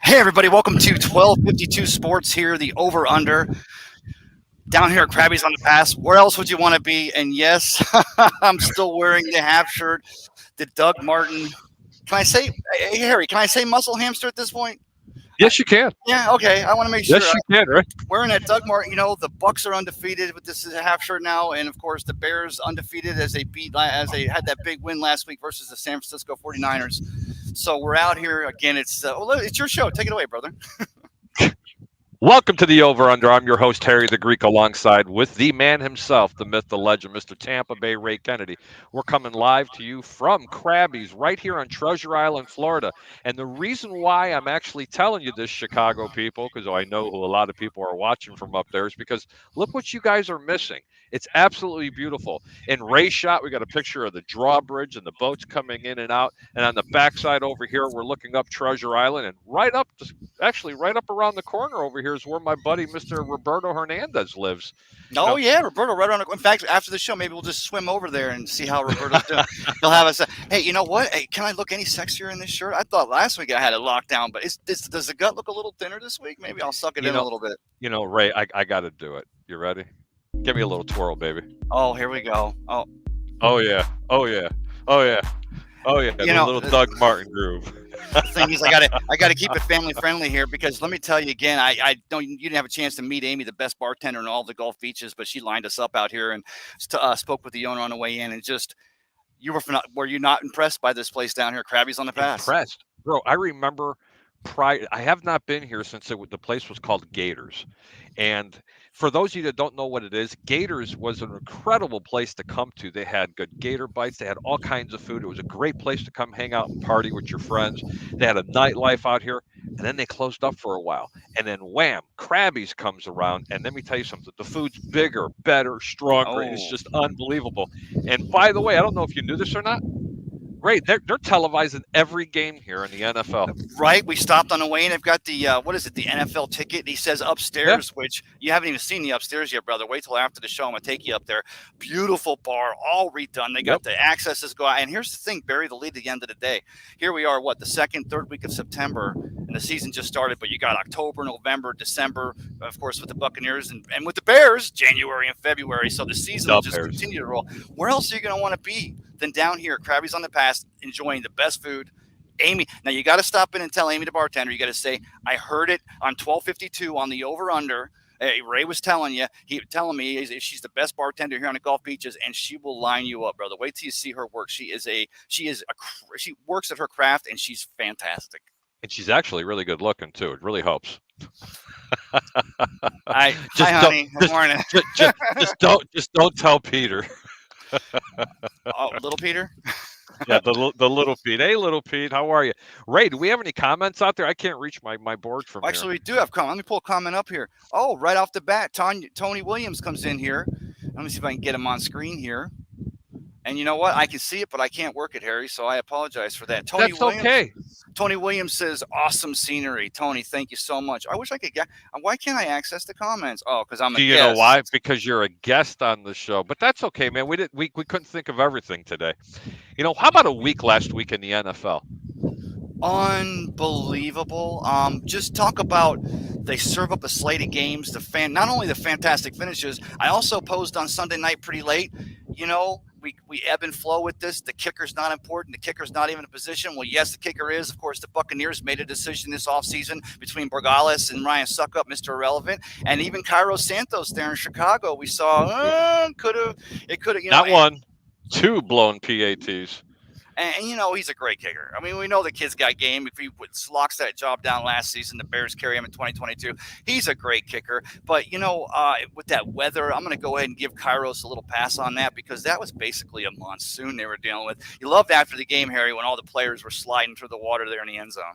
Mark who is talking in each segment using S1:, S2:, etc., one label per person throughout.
S1: Hey everybody, welcome to 1252 Sports here, the over-under, down here at Krabby's on the Pass. Where else would you want to be? And yes, I'm still wearing the half shirt, the Doug Martin. Can I say, hey Harry, can I say muscle hamster at this point?
S2: Yes, you can.
S1: Yeah, okay, I want to make sure.
S2: Yes, you can, right?
S1: Wearing that Doug Martin, the Bucks are undefeated with this half shirt now, and of course the Bears undefeated as they had that big win last week versus the San Francisco 49ers. So we're out here again. It's your show. Take it away, brother.
S2: Welcome to the Over Under. I'm your host, Harry the Greek, alongside with the man himself, the myth, the legend, Mr. Tampa Bay Ray Kennedy. We're coming live to you from Krabby's right here on Treasure Island, Florida. And the reason why I'm actually telling you this, Chicago people, because I know who a lot of people are watching from up there, is because look what you guys are missing. It's absolutely beautiful. In Ray's shot, we got a picture of the drawbridge and the boats coming in and out. And on the backside over here, we're looking up Treasure Island, and right up around the corner over here is where my buddy Mr. Roberto Hernandez lives.
S1: Oh yeah, Roberto, right around. In fact, after the show, maybe we'll just swim over there and see how Roberto's doing. He'll have us. Hey, you know what? Hey, can I look any sexier in this shirt? I thought last week I had it locked down, but does the gut look a little thinner this week? Maybe I'll suck it in a little bit.
S2: Ray, I got to do it. You ready? Give me a little twirl, baby.
S1: Oh, here we go.
S2: Oh yeah. Oh yeah. Oh yeah. Oh yeah. The little Doug Martin groove.
S1: The thing is, I gotta keep it family friendly here, because let me tell you again, I don't. You didn't have a chance to meet Amy, the best bartender in all the Gulf beaches, but she lined us up out here and spoke with the owner on the way in, and just were you not impressed by this place down here, Krabby's on the Pass?
S2: Impressed, bro. I remember I have not been here since the place was called Gators, and For those of you that don't know what it is, Gators was an incredible place to come to. They had good gator bites. They had all kinds of food. It was a great place to come hang out and party with your friends. They had a nightlife out here, and then they closed up for a while. And then wham, Krabby's comes around, and let me tell you something. The food's bigger, better, stronger. It's
S1: Oh.
S2: just unbelievable. And by the way, I don't know if you knew this or not, Ray, they're televising every game here in the NFL.
S1: Right, we stopped on the way, and I've got the what is it? The NFL ticket. And he says upstairs, which you haven't even seen the upstairs yet, brother. Wait till after the show. I'm gonna take you up there. Beautiful bar, all redone. They got the accesses go out. And here's the thing: bury the lead at the end of the day. Here we are, what, the second, third week of September, and the season just started. But you got October, November, December, of course, with the Buccaneers and with the Bears, January and February. So the season will just continue to roll. Where else are you gonna want to be than down here, Krabby's on the Pass, enjoying the best food? Amy, now you got to stop in and tell Amy, the bartender, you got to say, I heard it on 1252 on the over-under. Ray was telling me she's the best bartender here on the Gulf Beaches, and she will line you up, brother. Wait till you see her work. She works at her craft, and she's fantastic.
S2: And she's actually really good looking too. It really helps.
S1: Hi, honey. Good morning.
S2: Just don't tell Peter.
S1: Oh, little Peter.
S2: Yeah, the little Pete. Hey, little Pete, how are you? Ray, do we have any comments out there? I can't reach my board from here.
S1: Actually, we do have comments. Let me pull a comment up here. Oh, right off the bat, Tony Williams comes in here. Let me see if I can get him on screen here. And you know what? I can see it, but I can't work it, Harry, so I apologize for that.
S2: That's okay.
S1: Tony Williams says, awesome scenery. Tony, thank you so much. I wish I could get – why can't I access the comments? Oh, because I'm a guest.
S2: Do you know why? Because you're a guest on the show. But that's okay, man. We couldn't think of everything today. You know, how about a week last week in the NFL?
S1: Unbelievable. Just talk about they serve up a slate of games. Not only the fantastic finishes, I also posed on Sunday night pretty late. You know, we ebb and flow with this. The kicker's not important. The kicker's not even a position. Well, yes, the kicker is. Of course, the Buccaneers made a decision this offseason between Borgales and Ryan Suckup, Mr. Irrelevant, and even Cairo Santos there in Chicago. We saw it could have. You know,
S2: not one, two blown PATs.
S1: And, you know, he's a great kicker. I mean, we know the kid's got game. If he locks that job down last season, the Bears carry him in 2022. He's a great kicker. But, you know, with that weather, I'm going to go ahead and give Kairos a little pass on that because that was basically a monsoon they were dealing with. You loved after the game, Harry, when all the players were sliding through the water there in the end zone.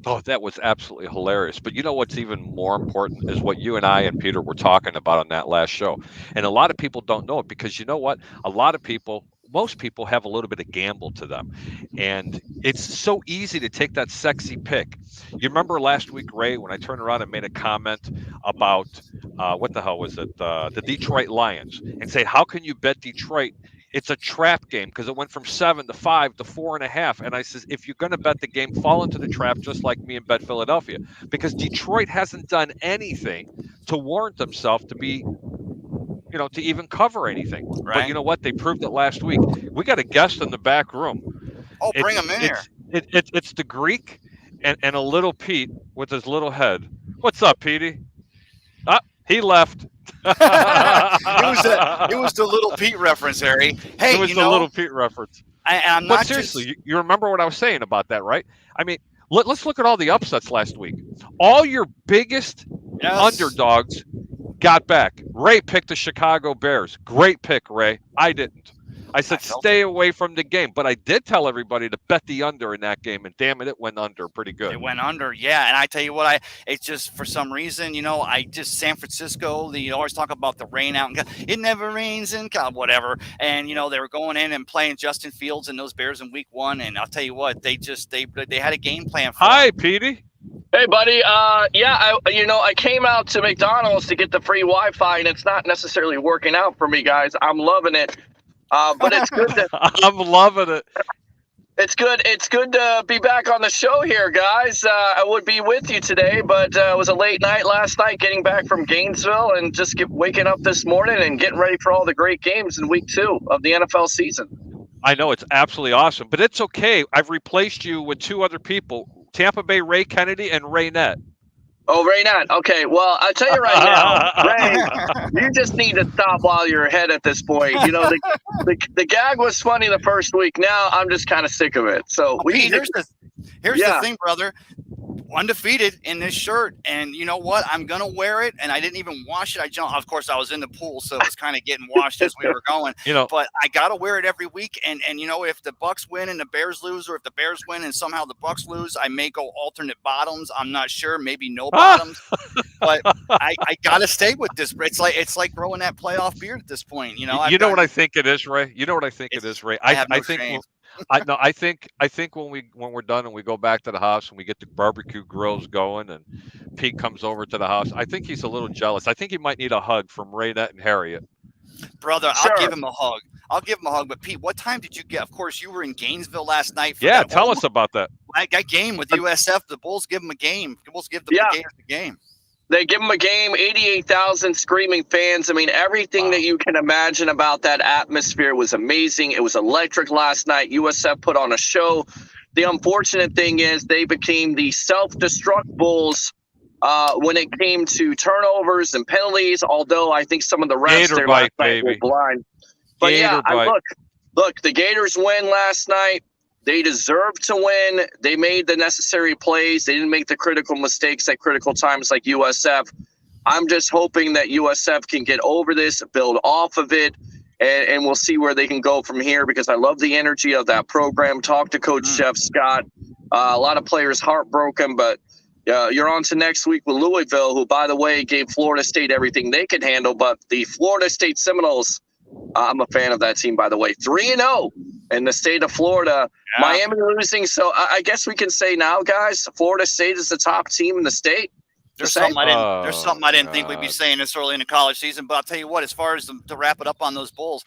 S2: Oh, that was absolutely hilarious. But you know what's even more important is what you and I and Peter were talking about on that last show. And a lot of people don't know it because you know what? Most people have a little bit of gamble to them. And it's so easy to take that sexy pick. You remember last week, Ray, when I turned around and made a comment about, what the hell was it? The Detroit Lions and say, how can you bet Detroit? It's a trap game because it went from 7 to 5 to 4.5. And I says, if you're going to bet the game, fall into the trap just like me and bet Philadelphia, because Detroit hasn't done anything to warrant themselves to be, you know, to even cover anything.
S1: Right.
S2: But you know what? They proved it last week. We got a guest in the back room.
S1: Oh, bring him in here.
S2: It's the Greek and a little Pete with his little head. What's up, Petey? He left.
S1: It was the little Pete reference, Harry. Hey,
S2: it was the little Pete reference.
S1: I'm not.
S2: But seriously, you remember what I was saying about that, right? I mean, let's look at all the upsets last week. All your biggest underdogs got back. Ray picked the Chicago Bears. Great pick, Ray. I didn't. I said stay away from the game, but I did tell everybody to bet the under in that game, and damn it went under pretty good.
S1: It went under, yeah. And I tell you what, it's just for some reason, you know, San Francisco. You always talk about the rain out, and it never rains in whatever. And you know they were going in and playing Justin Fields and those Bears in Week 1, and I'll tell you what, they had a game plan.
S2: Hi, Petey.
S3: Hey, buddy. I came out to McDonald's to get the free Wi-Fi, and it's not necessarily working out for me, guys. I'm loving it. But it's good
S2: I'm loving it.
S3: It's good. It's good to be back on the show here, guys. I would be with you today, but it was a late night last night getting back from Gainesville and just waking up this morning and getting ready for all the great games in Week 2 of the NFL season.
S2: I know it's absolutely awesome, but it's okay. I've replaced you with 2 other people, Tampa Bay Ray Kennedy and Ray Nett.
S3: Oh, Ray Nett. Okay, well, I'll tell you right now, Ray, you just need to stop while you're ahead at this point. You know, the gag was funny the first week. Now I'm just kind of sick of it. So
S1: here's the thing, brother. undefeated in this shirt, and you know what? I'm gonna wear it, and I didn't even wash it. Of course, I was in the pool, so it was kind of getting washed as we were going. But I gotta wear it every week. And if the Bucs win and the Bears lose, or if the Bears win and somehow the Bucs lose, I may go alternate bottoms. I'm not sure, maybe no bottoms. But I gotta stay with this. It's like growing that playoff beard at this point.
S2: You know what I think it is, Ray? You know what I think it is, Ray? I think when we're done and we go back to the house and we get the barbecue grills going and Pete comes over to the house, I think he's a little jealous. I think he might need a hug from Raynette and Harriet.
S1: Brother, sure. I'll give him a hug. But Pete, what time did you get? Of course, you were in Gainesville last night.
S2: Tell us about that.
S1: That game with USF. The Bulls give them a game. The Bulls give the Gators a game.
S3: They give them a game, 88,000 screaming fans. I mean, everything that you can imagine about that atmosphere was amazing. It was electric last night. USF put on a show. The unfortunate thing is they became the self-destruct Bulls when it came to turnovers and penalties, although I think some of the refs there last night were blind. But look, the Gators win last night. They deserved to win. They made the necessary plays. They didn't make the critical mistakes at critical times like USF. I'm just hoping that USF can get over this, build off of it, and we'll see where they can go from here, because I love the energy of that program. Talk to Coach Jeff Scott. A lot of players heartbroken, but you're on to next week with Louisville, who, by the way, gave Florida State everything they could handle. But the Florida State Seminoles, I'm a fan of that team, by the way. 3-0 in the state of Florida. Yeah. Miami losing. So I guess we can say now, guys, Florida State is the top team in the state.
S1: There's something I didn't think we'd be saying this early in the college season. But I'll tell you what, as far as to wrap it up on those Bulls,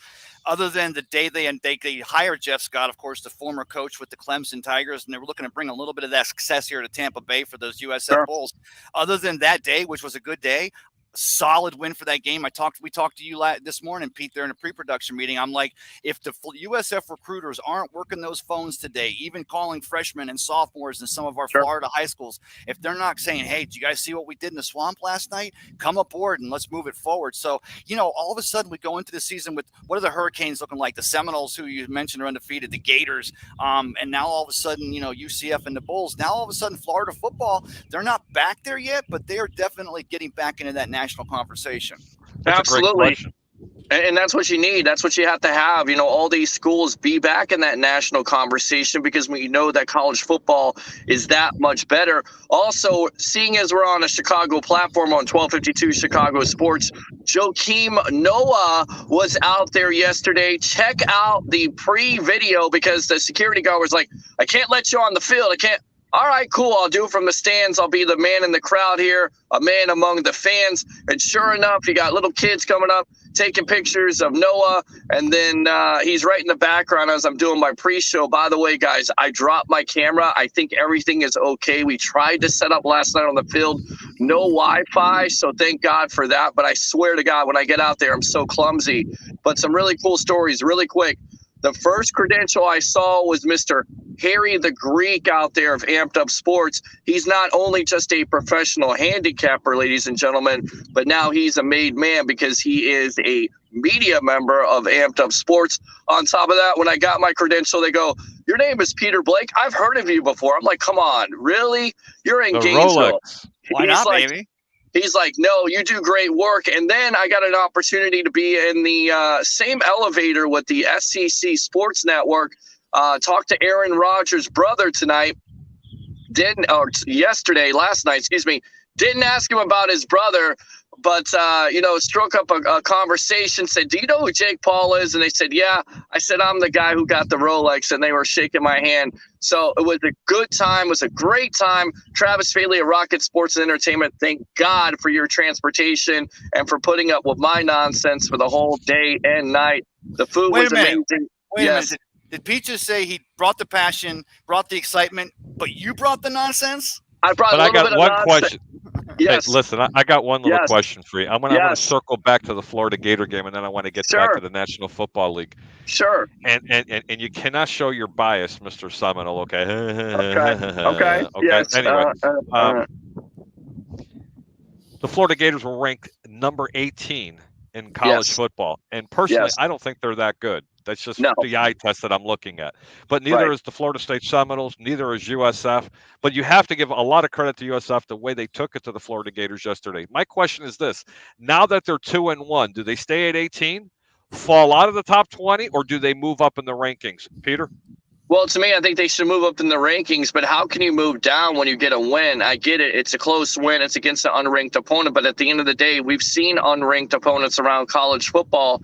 S1: other than the day they hired Jeff Scott, of course, the former coach with the Clemson Tigers, and they were looking to bring a little bit of that success here to Tampa Bay for those USF Bulls. Other than that day, which was a good day, solid win for that game. We talked to you this morning, Pete, there in a pre-production meeting. I'm like, if the USF recruiters aren't working those phones today, even calling freshmen and sophomores in some of our Florida high schools, if they're not saying, hey, did you guys see what we did in the swamp last night? Come aboard and let's move it forward. So, all of a sudden we go into the season with, what are the Hurricanes looking like? The Seminoles, who you mentioned, are undefeated, the Gators. And now all of a sudden, UCF and the Bulls. Now all of a sudden Florida football, they're not back there yet, but they are definitely getting back into that national conversation.
S3: Absolutely. And that's what you need. That's what you have to have. All these schools be back in that national conversation, because we know that college football is that much better. Also, seeing as we're on a Chicago platform on 1252 Chicago Sports, Joakim Noah was out there yesterday. Check out the pre-video, because the security guard was like, I can't let you on the field. I can't. All right, cool. I'll do it from the stands. I'll be the man in the crowd here, a man among the fans. And sure enough, you got little kids coming up, taking pictures of Noah. And then he's right in the background as I'm doing my pre-show. By the way, guys, I dropped my camera. I think everything is okay. We tried to set up last night on the field. No Wi-Fi, so thank God for that. But I swear to God, when I get out there, I'm so clumsy. But some really cool stories, really quick. The first credential I saw was Mr. Harry the Greek out there of Amped Up Sports. He's not only just a professional handicapper, ladies and gentlemen, but now he's a made man because he is a media member of Amped Up Sports. On top of that, when I got my credential, they go, your name is Peter Blake. I've heard of you before. I'm like, come on, really? You're in Gainesville.
S1: Why not, baby?
S3: He's like, no, you do great work. And then I got an opportunity to be in the same elevator with the SEC Sports Network. Talked to Aaron Rodgers' brother tonight. Last night, excuse me. Didn't ask him about his brother, but, struck up a conversation, said, do you know who Jake Paul is? And they said, yeah. I said, I'm the guy who got the Rolex, and they were shaking my hand. So it was a good time. It was a great time. Travis Faley of Rocket Sports and Entertainment, thank God for your transportation and for putting up with my nonsense for the whole day and night. The food was amazing.
S1: Wait a minute. Did Pete just say he brought the passion, brought the excitement, but you brought the nonsense?
S3: I brought a little bit of nonsense.
S2: Question.
S3: Yes.
S2: Hey, listen, I got one little question for you. I want to circle back to the Florida Gator game, and then I want to get back to the National Football League.
S3: Sure.
S2: And you cannot show your bias, Mr. Seminole, okay?
S3: Okay. Yes.
S2: Anyway, the Florida Gators were ranked number 18 in college football. And personally, I don't think they're that good. That's just
S3: No.
S2: the eye test that I'm looking at. But neither is the Florida State Seminoles, neither is USF. But you have to give a lot of credit to USF the way they took it to the Florida Gators yesterday. My question is this: now that they're 2-1, do they stay at 18, fall out of the top 20, or do they move up in the rankings? Peter?
S3: Well, to me, I think they should move up in the rankings, but how can you move down when you get a win? I get it. It's a close win. It's against an unranked opponent. But at the end of the day, we've seen unranked opponents around college football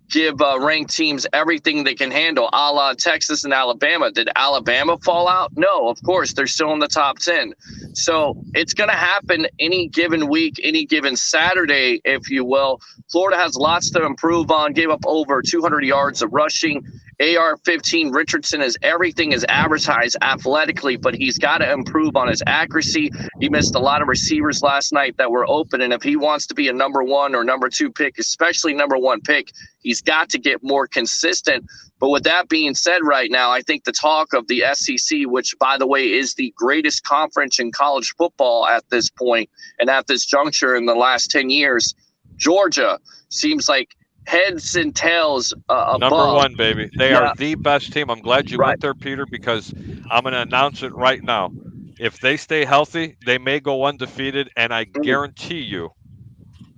S3: give ranked teams everything they can handle, a la Texas and Alabama. Did Alabama fall out? No, of course. They're still in the top 10. So it's going to happen any given week, any given Saturday, if you will. Florida has lots to improve on, gave up over 200 yards of rushing. AR-15 Richardson is everything is advertised athletically, but he's got to improve on his accuracy. He missed a lot of receivers last night that were open, and if he wants to be a number 1 or number 2 pick, especially number 1 pick, he's got to get more consistent. But with that being said, right now, I think the talk of the SEC, which, by the way, is the greatest conference in college football at this point and at this juncture in the last 10 years, Georgia seems like heads and tails above.
S2: Number 1, baby. They are the best team. I'm glad you went there, Peter, because I'm going to announce it right now. If they stay healthy, they may go undefeated, and I guarantee you,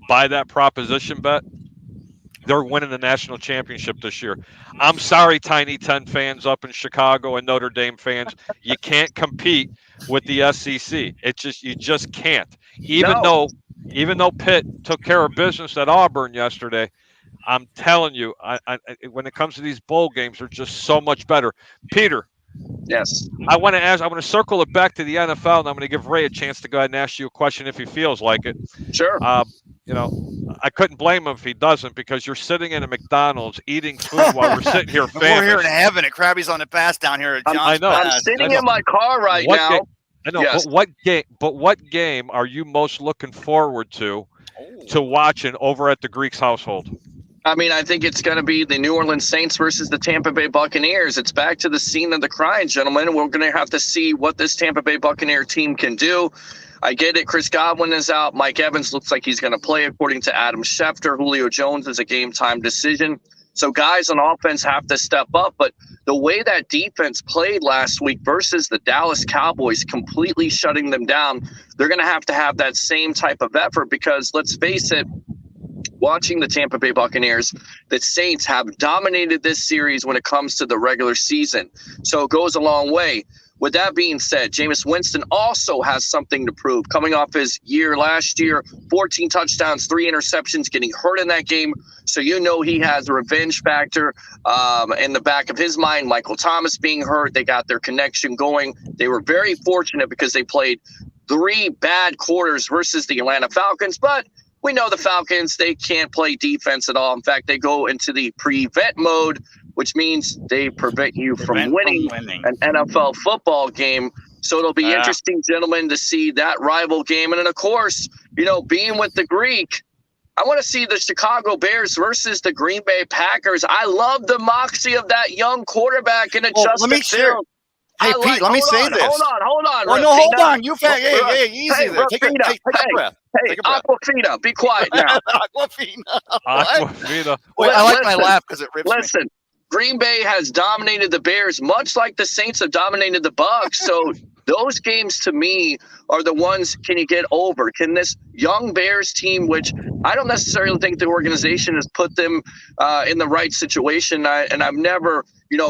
S2: by that proposition bet, they're winning the national championship this year. I'm sorry, Tiny 10 fans up in Chicago and Notre Dame fans. You can't compete with the SEC. You just can't. Even though Pitt took care of business at Auburn yesterday, I'm telling you, I when it comes to these bowl games, they're just so much better. Peter.
S3: Yes.
S2: I want to circle it back to the NFL, and I'm going to give Ray a chance to go ahead and ask you a question if he feels like it.
S3: Sure.
S2: I couldn't blame him if he doesn't, because you're sitting in a McDonald's eating food while we're sitting here famous.
S1: We're here in heaven at Krabby's on the Pass down here at John's
S2: I know.
S3: I'm sitting in my car right now.
S2: I know,
S3: yes.
S2: but what game are you most looking forward to watching over at the Greeks' household?
S3: I mean, I think it's going to be the New Orleans Saints versus the Tampa Bay Buccaneers. It's back to the scene of the crime, gentlemen. We're going to have to see what this Tampa Bay Buccaneer team can do. I get it. Chris Godwin is out. Mike Evans looks like he's going to play, according to Adam Schefter. Julio Jones is a game-time decision. So guys on offense have to step up. But the way that defense played last week versus the Dallas Cowboys, completely shutting them down, they're going to have that same type of effort, because let's face it, watching the Tampa Bay Buccaneers, the Saints have dominated this series when it comes to the regular season. So it goes a long way. With that being said, Jameis Winston also has something to prove. Coming off his year last year, 14 touchdowns, 3 interceptions, getting hurt in that game. So he has a revenge factor in the back of his mind. Michael Thomas being hurt, they got their connection going. They were very fortunate because they played 3 bad quarters versus the Atlanta Falcons, but we know the Falcons, they can't play defense at all. In fact, they go into the prevent mode, which means they prevent you from winning an NFL football game. So it'll be interesting, gentlemen, to see that rival game. And then, of course, being with the Greek, I want to see the Chicago Bears versus the Green Bay Packers. I love the moxie of that young quarterback in a Justin Fields.
S1: Hey, Pete, let me say this.
S3: Hold on.
S1: Oh, no, hold on. You hey, easy there. Take a breath.
S3: Hey, Aquafina, be quiet now.
S2: Aquafina.
S1: Wait, I like my laugh because it rips me.
S3: Listen, Green Bay has dominated the Bears, much like the Saints have dominated the Bucs. So those games, to me, are the ones, can you get over? Can this young Bears team, which I don't necessarily think the organization has put them in the right situation, and I've never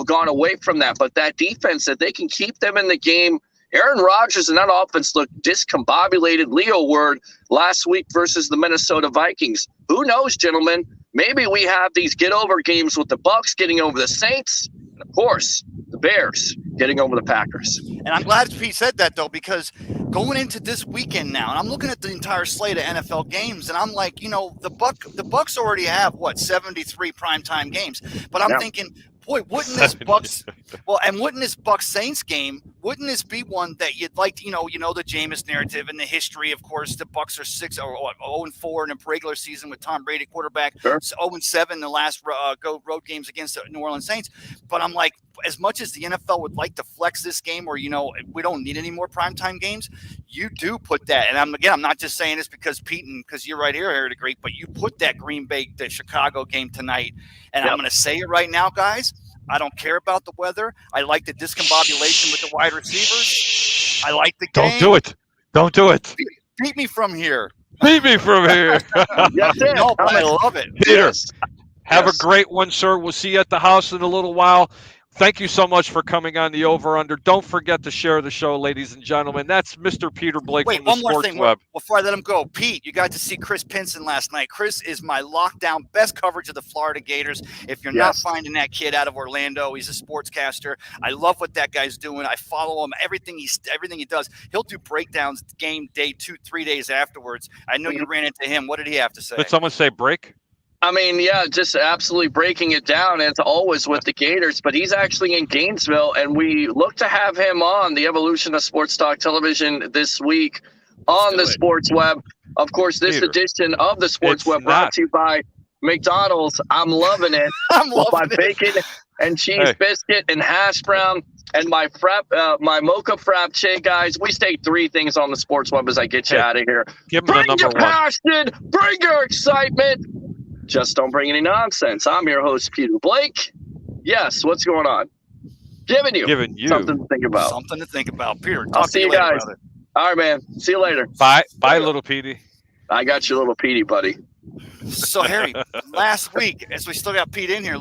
S3: gone away from that. But that defense, that they can keep them in the game. Aaron Rodgers and that offense looked discombobulated, Leo word, last week versus the Minnesota Vikings. Who knows, gentlemen? Maybe we have these get-over games with the Bucs getting over the Saints, and, of course, the Bears getting over the Packers.
S1: And I'm glad Pete said that, though, because going into this weekend now, and I'm looking at the entire slate of NFL games, and I'm like, the Bucs already have, 73 primetime games. But I'm thinking, boy, wouldn't this Bucs Saints game, wouldn't this be one that you'd like to, the Jameis narrative and the history? Of course, the Bucs are 0-4 in a regular season with Tom Brady quarterback,
S3: Sure.
S1: 0-7 in the last road games against the New Orleans Saints. But I'm like, as much as the NFL would like to flex this game, or we don't need any more primetime games, you do put that. And I'm not just saying this because Pete and because you're right here, Harry the Greek, but you put that the Chicago game tonight. And I'm going to say it right now, guys. I don't care about the weather. I like the discombobulation with the wide receivers. I like the game.
S2: Don't do it. Don't do it.
S1: Beat me from here.
S2: Beat me from here.
S3: That's it.
S1: No, but I love it.
S2: Peter,
S3: Yes.
S2: have
S3: Yes.
S2: a great one, sir. We'll see you at the house in a little while. Thank you so much for coming on the Over Under. Don't forget to share the show, ladies and gentlemen. That's Mr. Peter Blake
S1: Wait,
S2: from the
S1: one more
S2: Sports
S1: thing
S2: Web.
S1: before I let him go. Pete, you got to see Chris Pinson last night. Chris is my lockdown best coverage of the Florida Gators. If you're not finding that kid out of Orlando, he's a sportscaster. I love what that guy's doing. I follow him. Everything he does. He'll do breakdowns game day 2-3 days afterwards. I know you ran into him. What did he have to say?
S2: Did someone say break?
S3: I mean, yeah, just absolutely breaking it down as always with the Gators, but he's actually in Gainesville, and we look to have him on the Evolution of Sports Talk Television this week on the Sports Web. Of course, this edition of the Sports Web brought to you by McDonald's. I'm loving it.
S1: I'm loving
S3: my
S1: it.
S3: bacon and cheese biscuit and hash brown and my my mocha frappuccino, guys. We state three things on the Sports Web as I get you out of here.
S2: Give them the
S3: Bring your
S2: number one.
S3: passion, bring your excitement. Just don't bring any nonsense. I'm your host, Peter Blake. Yes, what's going on? Giving you something to think about.
S1: Something to think about. Peter,
S3: I'll
S1: talk
S3: see
S1: to
S3: you
S1: later,
S3: guys.
S1: brother.
S3: All right, man. See you later.
S2: Bye, little Petey.
S3: I got your little Petey, buddy.
S1: So, Harry, last week, as we still got Pete in here,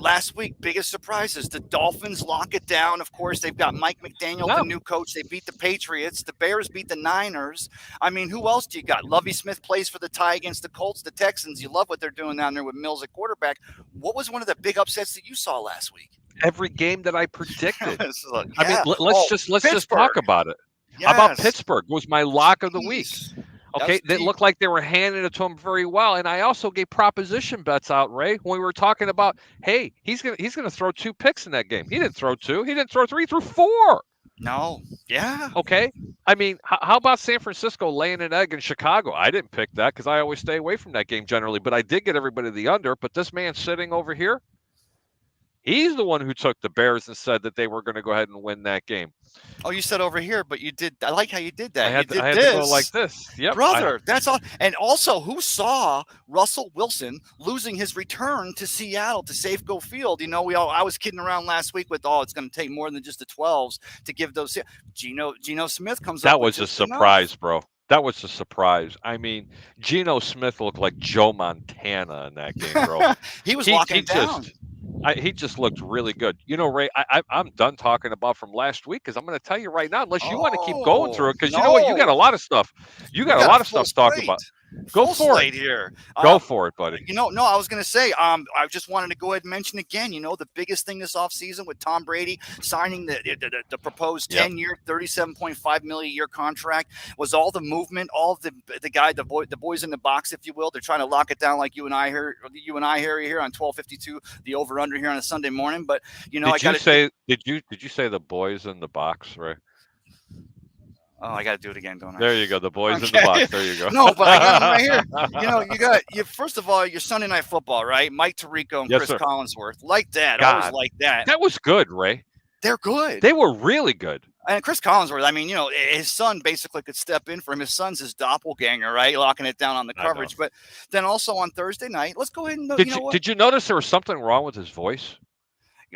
S1: biggest surprises. The Dolphins lock it down. Of course, they've got Mike McDaniel, the new coach. They beat the Patriots. The Bears beat the Niners. I mean, who else do you got? Lovie Smith plays for the tie against the Colts, the Texans. You love what they're doing down there with Mills at quarterback. What was one of the big upsets that you saw last week?
S2: Every game that I predicted.
S1: Look,
S2: I mean, let's just talk about it.
S1: Yes.
S2: How about Pittsburgh was my lock of the week? Okay, they
S1: deep.
S2: looked like they were handing it to him very well, and I also gave proposition bets out, Ray, when we were talking about, hey, he's gonna throw 2 picks in that game. He didn't throw 2, he didn't throw 3, he threw 4.
S1: No, yeah.
S2: Okay, I mean, how about San Francisco laying an egg in Chicago? I didn't pick that because I always stay away from that game generally, but I did get everybody the under. But this man sitting over here, he's the one who took the Bears and said that they were going to go ahead and win that game.
S1: Oh, you said over here, but you did. I like how you did that.
S2: I had
S1: you
S2: to
S1: did
S2: go like this. Yep,
S1: brother. That's all. And also, who saw Russell Wilson losing his return to Seattle to Safeco Field? I was kidding around last week with, it's going to take more than just the 12s to give those. Geno Smith comes up.
S2: That was a surprise, bro. That was a surprise. I mean, Geno Smith looked like Joe Montana in that game, bro.
S1: He was locking it down.
S2: He just looked really good. Ray, I'm done talking about from last week because I'm going to tell you right now, unless you want to keep going through it, because you know what? You got a lot of stuff. You got a lot of stuff to talk about. Go for it.
S1: Here.
S2: Go for it, buddy.
S1: No, I was going to say, I just wanted to go ahead and mention again, the biggest thing this offseason with Tom Brady signing the proposed 10-year, $37.5 million a year contract was all the movement, all the boys in the box, if you will. They're trying to lock it down like you and I here on 1252, the over under here on a Sunday morning. But
S2: did you say the boys in the box, right?
S1: Oh, I got to do it again, don't I?
S2: There you go. The boys in the box. There you go.
S1: No, but I got them right here. First of all, your Sunday Night Football, right? Mike Tirico and Chris Collinsworth. Like that. Always like that.
S2: That was good, Ray.
S1: They're good.
S2: They were really good.
S1: And Chris Collinsworth, I mean, his son basically could step in for him. His son's his doppelganger, right? Locking it down on the coverage. But then also on Thursday night, let's go ahead and
S2: Did you notice there was something wrong with his voice?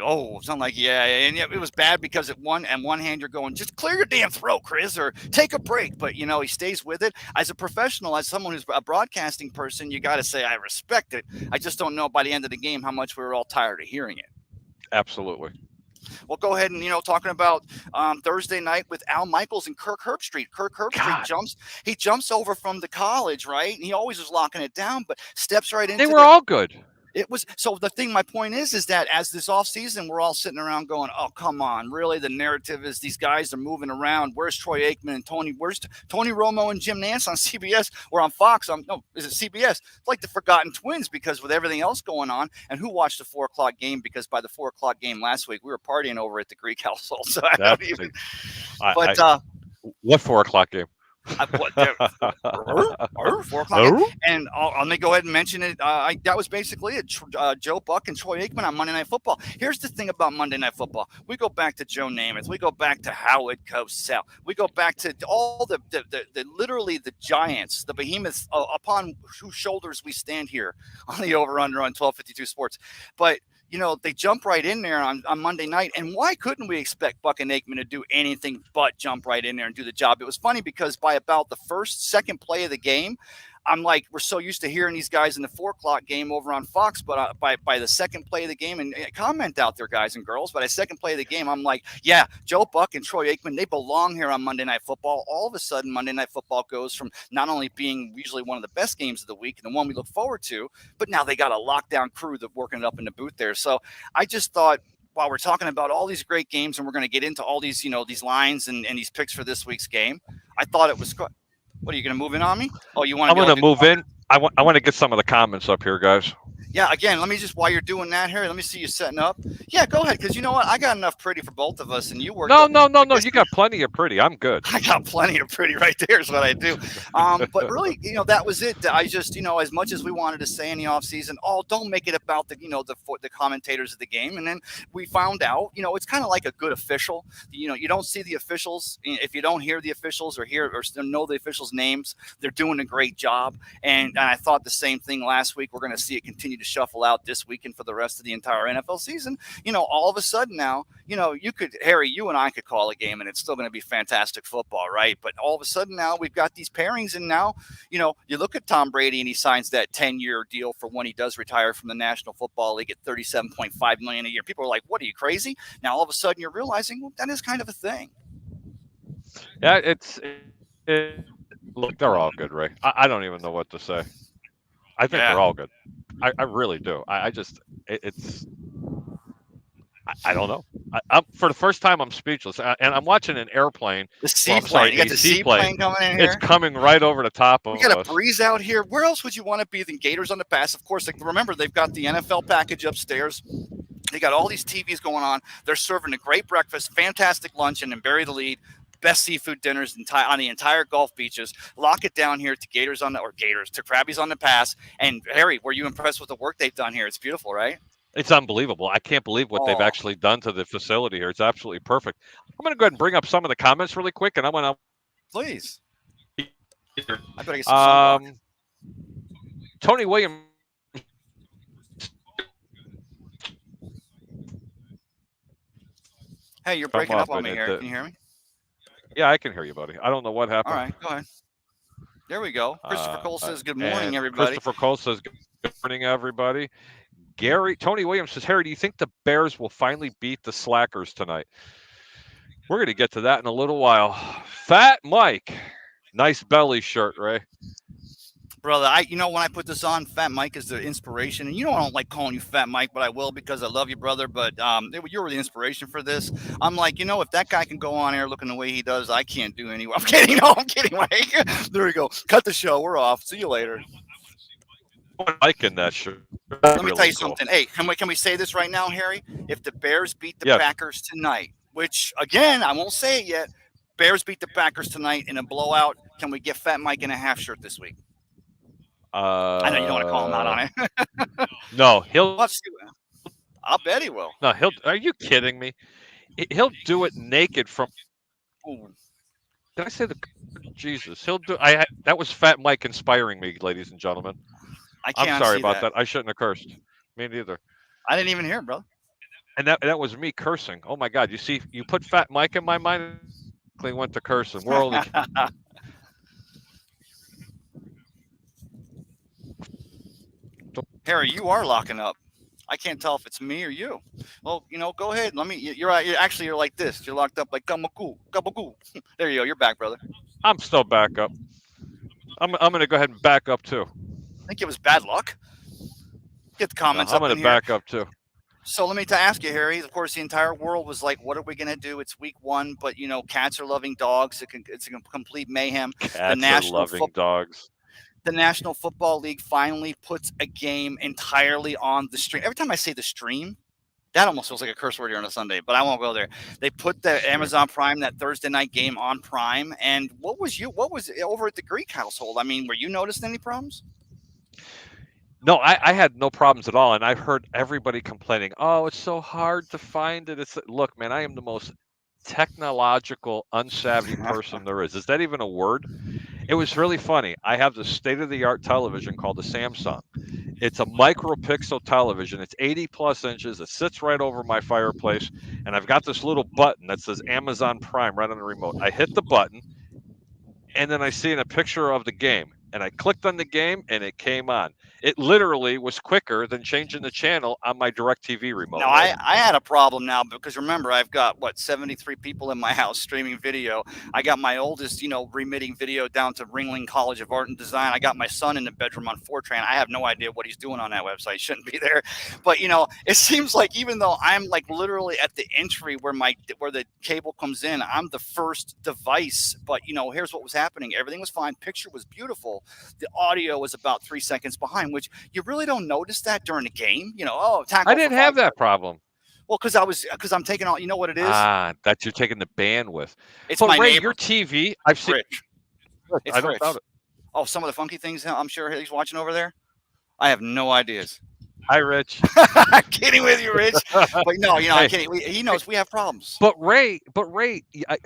S1: Oh, something like, and it was bad because at one hand you're going, just clear your damn throat, Chris, or take a break. But, he stays with it. As a professional, as someone who's a broadcasting person, you got to say I respect it. I just don't know by the end of the game how much we were all tired of hearing it.
S2: Absolutely.
S1: We'll go ahead and, talking about Thursday night with Al Michaels and Kirk Herbstreit. Kirk Herbstreit jumps over from the college, right? And he always was locking it down, but steps right into
S2: They were all good.
S1: It was so the thing. My point is that as this offseason, we're all sitting around going, "Oh, come on, really?" The narrative is these guys are moving around. Where's Troy Aikman and Tony? Where's Tony Romo and Jim Nance on CBS or on Fox? No, is it CBS? It's like the forgotten twins because with everything else going on, and who watched the 4 o'clock game? Because by the 4 o'clock game last week, we were partying over at the Greek household. So I don't even.
S2: What 4 o'clock game?
S1: 4 o'clock. And let me go ahead and mention it. That was basically it. Joe Buck and Troy Aikman on Monday Night Football. Here's the thing about Monday Night Football. We go back to Joe Namath. We go back to Howard Cosell. We go back to all the literally the giants, the behemoths upon whose shoulders we stand here on the over-under on 1252 Sports. But they jump right in there on Monday night. And why couldn't we expect Buck and Aikman to do anything but jump right in there and do the job? It was funny because by about the second play of the game, I'm like, we're so used to hearing these guys in the 4 o'clock game over on Fox, but by the second play of the game, and comment out there, guys and girls, by the second play of the game, I'm like, yeah, Joe Buck and Troy Aikman, they belong here on Monday Night Football. All of a sudden, Monday Night Football goes from not only being usually one of the best games of the week and the one we look forward to, but now they got a lockdown crew that working it up in the booth there. So I just thought, while we're talking about all these great games and we're going to get into all these, these lines and these picks for this week's game, I thought it was – what, are you going to move in on me? Oh, you want to?
S2: I'm going to move in. I want to get some of the comments up here, guys.
S1: Yeah, again, let me just, while you're doing that, Harry, let me see you setting up. Yeah, go ahead, because you know what? I got enough pretty for both of us, and you work.
S2: No. You got plenty of pretty. I'm good.
S1: I got plenty of pretty right there is what I do. But really, that was it. I just, as much as we wanted to say in the offseason, don't make it about the commentators of the game. And then we found out, it's kind of like a good official. You don't see the officials. If you don't hear the officials or know the officials' names, they're doing a great job. And I thought the same thing last week. We're going to see it continue to shuffle out this weekend for the rest of the entire NFL season. All of a sudden now, Harry, you and I could call a game and it's still going to be fantastic football, right? But all of a sudden now we've got these pairings, and now, you look at Tom Brady and he signs that 10-year deal for when he does retire from the National Football League at $37.5 million a year. People are like, what, are you crazy? Now all of a sudden you're realizing, well, that is kind of a thing.
S2: Yeah, look, they're all good, Ray. I don't even know what to say. I think they're all good. I really do. I don't know. I'm for the first time, I'm speechless, and I'm watching an airplane.
S1: The seaplane. You got the seaplane coming in here.
S2: It's coming right over the top of us.
S1: We got a breeze out here. Where else would you want to be than Gators on the Pass? Of course, remember, they've got the NFL package upstairs. They got all these TVs going on. They're serving a great breakfast, fantastic lunch, and then bury the lead. Best seafood dinners on the entire Gulf beaches. Lock it down here to to Krabby's on the Pass. And Harry, were you impressed with the work they've done here? It's beautiful, right?
S2: It's unbelievable. I can't believe what they've actually done to the facility here. It's absolutely perfect. I'm going to go ahead and bring up some of the comments really quick, and I'm going to.
S1: Please. I better get some
S2: Tony Williams.
S1: Hey, you're breaking up on me here. Can you hear me?
S2: Yeah, I can hear you, buddy. I don't know what happened.
S1: All right, go ahead. There we go. Christopher Cole says, good morning, everybody.
S2: Christopher Cole says, good morning, everybody. Tony Williams says, Harry, do you think the Bears will finally beat the Slackers tonight? We're going to get to that in a little while. Fat Mike. Nice belly shirt, Ray.
S1: Brother, when I put this on, Fat Mike is the inspiration. And I don't like calling you Fat Mike, but I will because I love you, brother. But you were the inspiration for this. I'm like, if that guy can go on air looking the way he does, I can't do anyway. I'm kidding. No, I'm kidding, Mike. There we go. Cut the show. We're off. See you later.
S2: I'm liking that shirt.
S1: Let me tell you something. Hey, can we say this right now, Harry? If the Bears beat the Packers tonight, which, again, I won't say it yet, Bears beat the Packers tonight in a blowout, can we get Fat Mike in a half shirt this week? I know you don't want to call him out on it.
S2: No,
S1: I'll bet he will.
S2: No, are you kidding me? He'll do it naked from.
S1: Ooh.
S2: Did I say Jesus? He'll do. That was Fat Mike inspiring me, ladies and gentlemen. I'm sorry about that. I shouldn't have cursed. Me neither.
S1: I didn't even hear it, bro.
S2: And that was me cursing. Oh my God! You see, you put Fat Mike in my mind. He went to cursing. We're only.
S1: Harry, you are locking up. I can't tell if it's me or you. Well, go ahead. You're like this. You're locked up like gabagool. There you go. You're back, brother.
S2: I'm still back up. I'm going to go ahead and back up too.
S1: I think it was bad luck. Get the comments
S2: I'm
S1: up
S2: going
S1: in
S2: to
S1: here.
S2: back up too.
S1: So let me ask you, Harry. Of course, the entire world was like, "What are we going to do?" It's week 1, but cats are loving dogs. It's a complete mayhem.
S2: Cats are loving dogs.
S1: The National Football League finally puts a game entirely on the stream. Every time I say the stream, that almost feels like a curse word here on a Sunday, but I won't go there. They put the Amazon Prime, that Thursday night game, on Prime. And what was over at the Greek household? I mean, were you noticing any problems?
S2: No, I had no problems at all, and I've heard everybody complaining, "Oh, it's so hard to find it." Look, man, I am the most technological, unsavvy person there is. Is that even a word? It was really funny. I have the state-of-the-art television called the Samsung. It's a micro-pixel television. It's 80 plus inches. It sits right over my fireplace, and I've got this little button that says Amazon Prime right on the remote. I hit the button, and then I see a picture of the game, and I clicked on the game, and it came on. It literally was quicker than changing the channel on my DirecTV remote.
S1: Now, I had a problem now because remember, I've got 73 people in my house streaming video. I got my oldest, remitting video down to Ringling College of Art and Design. I got my son in the bedroom on Fortran. I have no idea what he's doing on that website. Shouldn't be there. But it seems like even though I'm like literally at the entry where the cable comes in, I'm the first device. But here's what was happening. Everything was fine. Picture was beautiful. The audio was about 3 seconds behind, which you really don't notice that during the game.
S2: I didn't have that problem.
S1: Well, because I'm taking all. You know what it is?
S2: That you're taking the bandwidth.
S1: It's
S2: but
S1: my
S2: Ray,
S1: neighbor.
S2: your TV, I've seen.
S1: Rich.
S2: I don't doubt it.
S1: Oh, some of the funky things I'm sure he's watching over there. I have no ideas.
S2: Hi, Rich.
S1: I'm kidding with you, Rich. But no, I'm kidding. He knows we have problems.
S2: But Ray,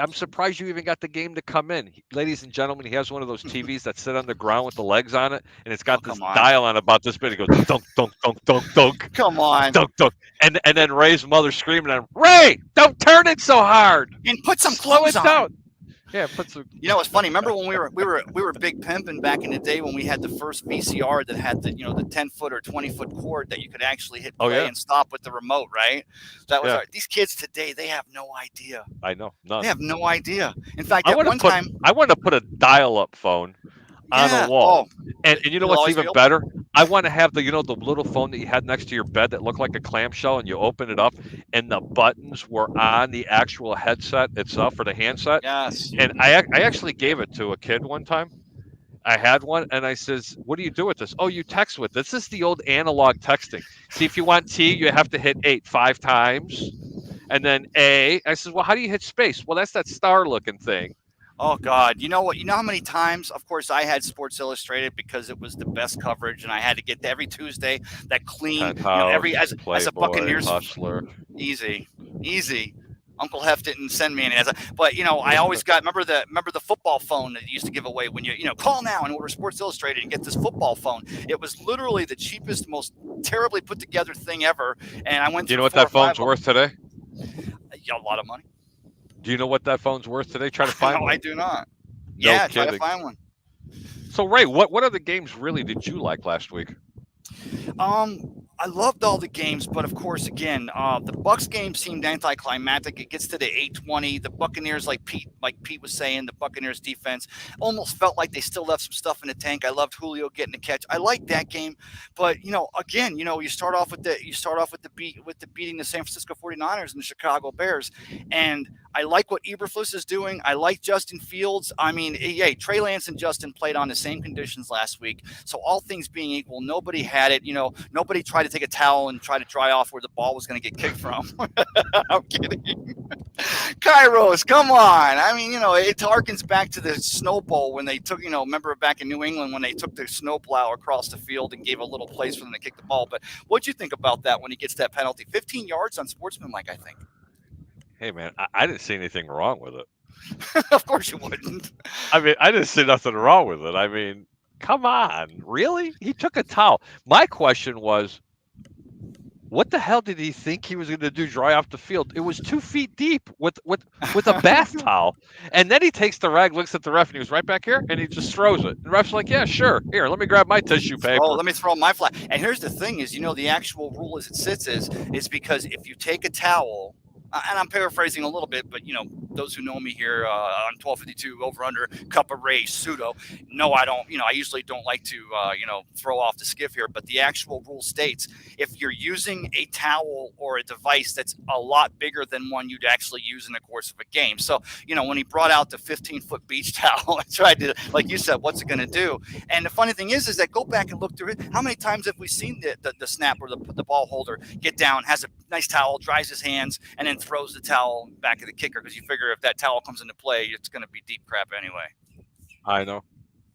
S2: I'm surprised you even got the game to come in. Ladies and gentlemen, he has one of those TVs that sit on the ground with the legs on it, and it's got this dial on about this big. It goes dunk, dunk, dunk, dunk, dunk.
S1: Come on.
S2: Dunk, dunk. And then Ray's mother screaming at him, "Ray, don't turn it so hard.
S1: And put some clothes on."
S2: Down. Yeah, put some.
S1: It's funny. Remember when we were big pimping back in the day when we had the first VCR that had the 10-foot or 20-foot cord that you could actually hit play and stop with the remote, right? That was these kids today. They have no idea.
S2: I know. None.
S1: They have no idea. In fact,
S2: I want to put a dial-up phone on a wall. And you know what's even better? I want to have the little phone that you had next to your bed that looked like a clamshell, and you open it up and the buttons were on the actual headset itself or the handset.
S1: Yes.
S2: And I actually gave it to a kid one time. I had one and I says, "What do you do with this?" "Oh, you text with this." This is the old analog texting. See, if you want T, you have to hit 8 5 times. And then A. I says, "Well, how do you hit space?" "Well, that's that star looking thing."
S1: Oh God! You know what? You know how many times? Of course, I had Sports Illustrated because it was the best coverage, and I had to get every Tuesday that clean. As a Buccaneers
S2: hustler.
S1: Easy. Uncle Hef didn't send me any. But I always got. Remember the football phone that you used to give away when you call now and order Sports Illustrated and get this football phone. It was literally the cheapest, most terribly put together thing ever. And I went.
S2: Do you know what that phone's worth today?
S1: A lot of money.
S2: Do you know what that phone's worth today? Try to find one.
S1: No, I do not.
S2: No
S1: Try
S2: kidding.
S1: to find one.
S2: So, Ray, what other games really did you like last week?
S1: I loved all the games, but of course, again, the Bucs game seemed anticlimactic. It gets to the 8:20. The Buccaneers, like Pete was saying, the Buccaneers defense almost felt like they still left some stuff in the tank. I loved Julio getting the catch. I liked that game, but again, you start off with the beating the San Francisco 49ers and the Chicago Bears, and I like what Eberflus is doing. I like Justin Fields. I mean, Trey Lance and Justin played on the same conditions last week, so all things being equal, nobody had it. Nobody tried to take a towel and try to dry off where the ball was going to get kicked from. I'm kidding. Kairos, come on. I mean, it harkens back to the Snow Bowl when they took, remember back in New England when they took the snowplow across the field and gave a little place for them to kick the ball. But what'd you think about that when he gets that penalty? 15 yards on sportsmanlike, I think.
S2: Hey, man, I didn't see anything wrong with it.
S1: Of course you wouldn't.
S2: I mean, I didn't see nothing wrong with it. I mean, come on. Really? He took a towel. My question was, what the hell did he think he was going to do? Dry off the field? It was 2 feet deep with a bath towel, and then he takes the rag, looks at the ref, and he was right back here, and he just throws it. The ref's like, "Yeah, sure. Here, let me grab my tissue paper.
S1: Oh, let me throw my flag." And here's the thing: is the actual rule as it sits is because if you take a towel, and I'm paraphrasing a little bit, but those who know me here on 1252 over under cup of Ray pseudo. No, I don't. I usually don't like to throw off the skiff here, but the actual rule states if you're using a towel or a device that's a lot bigger than one you'd actually use in the course of a game. So when he brought out the 15-foot beach towel, I tried to, like you said, what's it going to do? And the funny thing is that go back and look through it. How many times have we seen the snap where the ball holder get down, has a nice towel, dries his hands, and then throws the towel back at the kicker because you figure if that towel comes into play, it's going to be deep crap anyway.
S2: I know.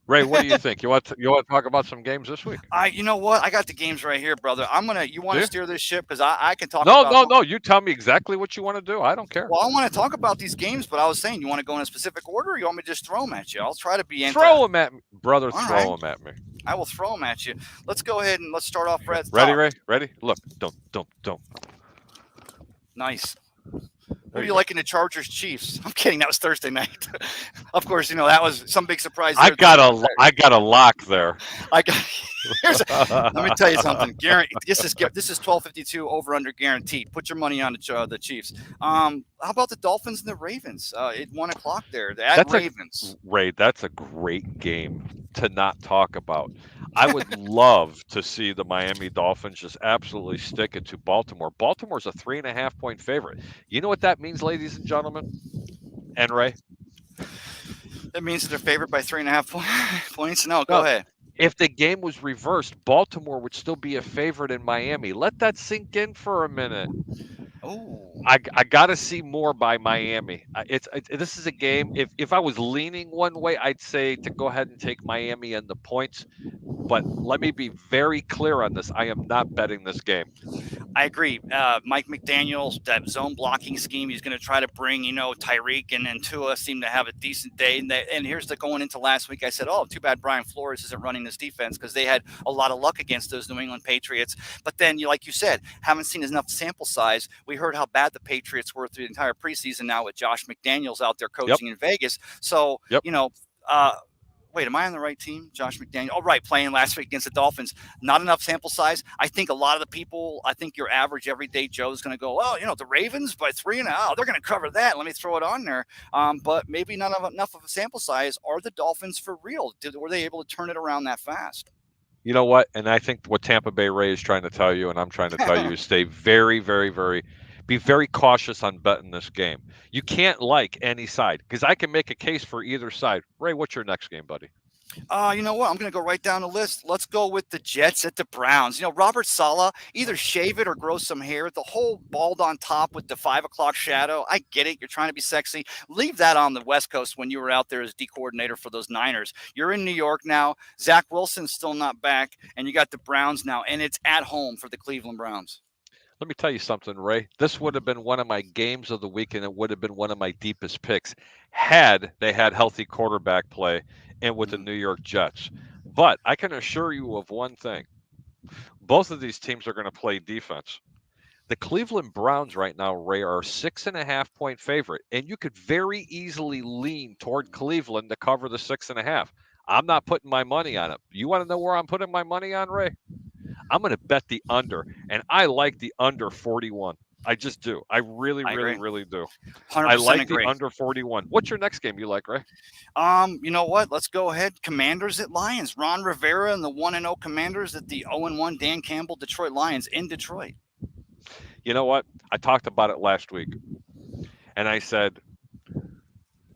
S2: Ray, what do you think? You want to talk about some games this week?
S1: You know what? I got the games right here, brother. You want to steer this ship because I can talk.
S2: No. You tell me exactly what you want to do. I don't care.
S1: Well, I want to talk about these games, but I was saying, you want to go in a specific order, or you want me to just throw them at you? I'll try to be.
S2: Throw them at me, brother.
S1: All
S2: throw them at me.
S1: I will throw them at you. Let's go ahead and let's start off.
S2: Ready, Ray? Ready? Look, don't.
S1: Nice. What do you like in the Chargers Chiefs? I'm kidding. That was Thursday night. Of course, that was some big surprise.
S2: I got a lock there.
S1: Let me tell you something. This is 1252 over under guaranteed. Put your money on the Chiefs. How about the Dolphins and the Ravens? At 1:00 there. Ravens.
S2: Ray, that's a great game to not talk about. I would love to see the Miami Dolphins just absolutely stick it to Baltimore. Baltimore's a 3.5-point favorite. You know what that means, ladies and gentlemen? And Ray?
S1: That means that they're favored by 3.5 points? No, go ahead.
S2: If the game was reversed, Baltimore would still be a favorite in Miami. Let that sink in for a minute.
S1: Oh,
S2: I got to see more by Miami. This is a game. If I was leaning one way, I'd say to go ahead and take Miami and the points. But let me be very clear on this. I am not betting this game.
S1: I agree. Mike McDaniel, that zone blocking scheme, he's going to try to bring, Tyreek and Tua seem to have a decent day. And here's going into last week. I said, oh, too bad Brian Flores isn't running this defense because they had a lot of luck against those New England Patriots. But then, like you said, haven't seen enough sample size. We heard how bad the Patriots were through the entire preseason now with Josh McDaniels out there coaching in Vegas. So, wait, am I on the right team? Josh McDaniel. Oh, right, playing last week against the Dolphins. Not enough sample size. I think a lot of the people, your average everyday Joe is going to go, oh, the Ravens by 3.5. They're going to cover that. Let me throw it on there. But maybe not enough of a sample size. Are the Dolphins for real? Were they able to turn it around that fast?
S2: You know what? And I think what Tampa Bay Ray is trying to tell you, and I'm trying to tell you, is stay very, very, very be very cautious on betting this game. You can't like any side because I can make a case for either side. Ray, what's your next game, buddy?
S1: You know what? I'm going to go right down the list. Let's go with the Jets at the Browns. Robert Saleh, either shave it or grow some hair. The whole bald on top with the 5 o'clock shadow. I get it. You're trying to be sexy. Leave that on the West Coast when you were out there as D coordinator for those Niners. You're in New York now. Zach Wilson's still not back, and you got the Browns now, and it's at home for the Cleveland Browns.
S2: Let me tell you something, Ray. This would have been one of my games of the week, and it would have been one of my deepest picks had they had healthy quarterback play and with the New York Jets. But I can assure you of one thing. Both of these teams are going to play defense. The Cleveland Browns right now, Ray, are a 6.5-point favorite, and you could very easily lean toward Cleveland to cover the 6.5. I'm not putting my money on it. You want to know where I'm putting my money on, Ray? I'm going to bet the under, and I like the under 41. I just do. I really do. I like
S1: agree.
S2: The under 41. What's your next game you like, Ray?
S1: You know what? Let's go ahead. Commanders at Lions. Ron Rivera and the 1-0 Commanders at the 0-1 Dan Campbell Detroit Lions in Detroit.
S2: You know what? I talked about it last week, and I said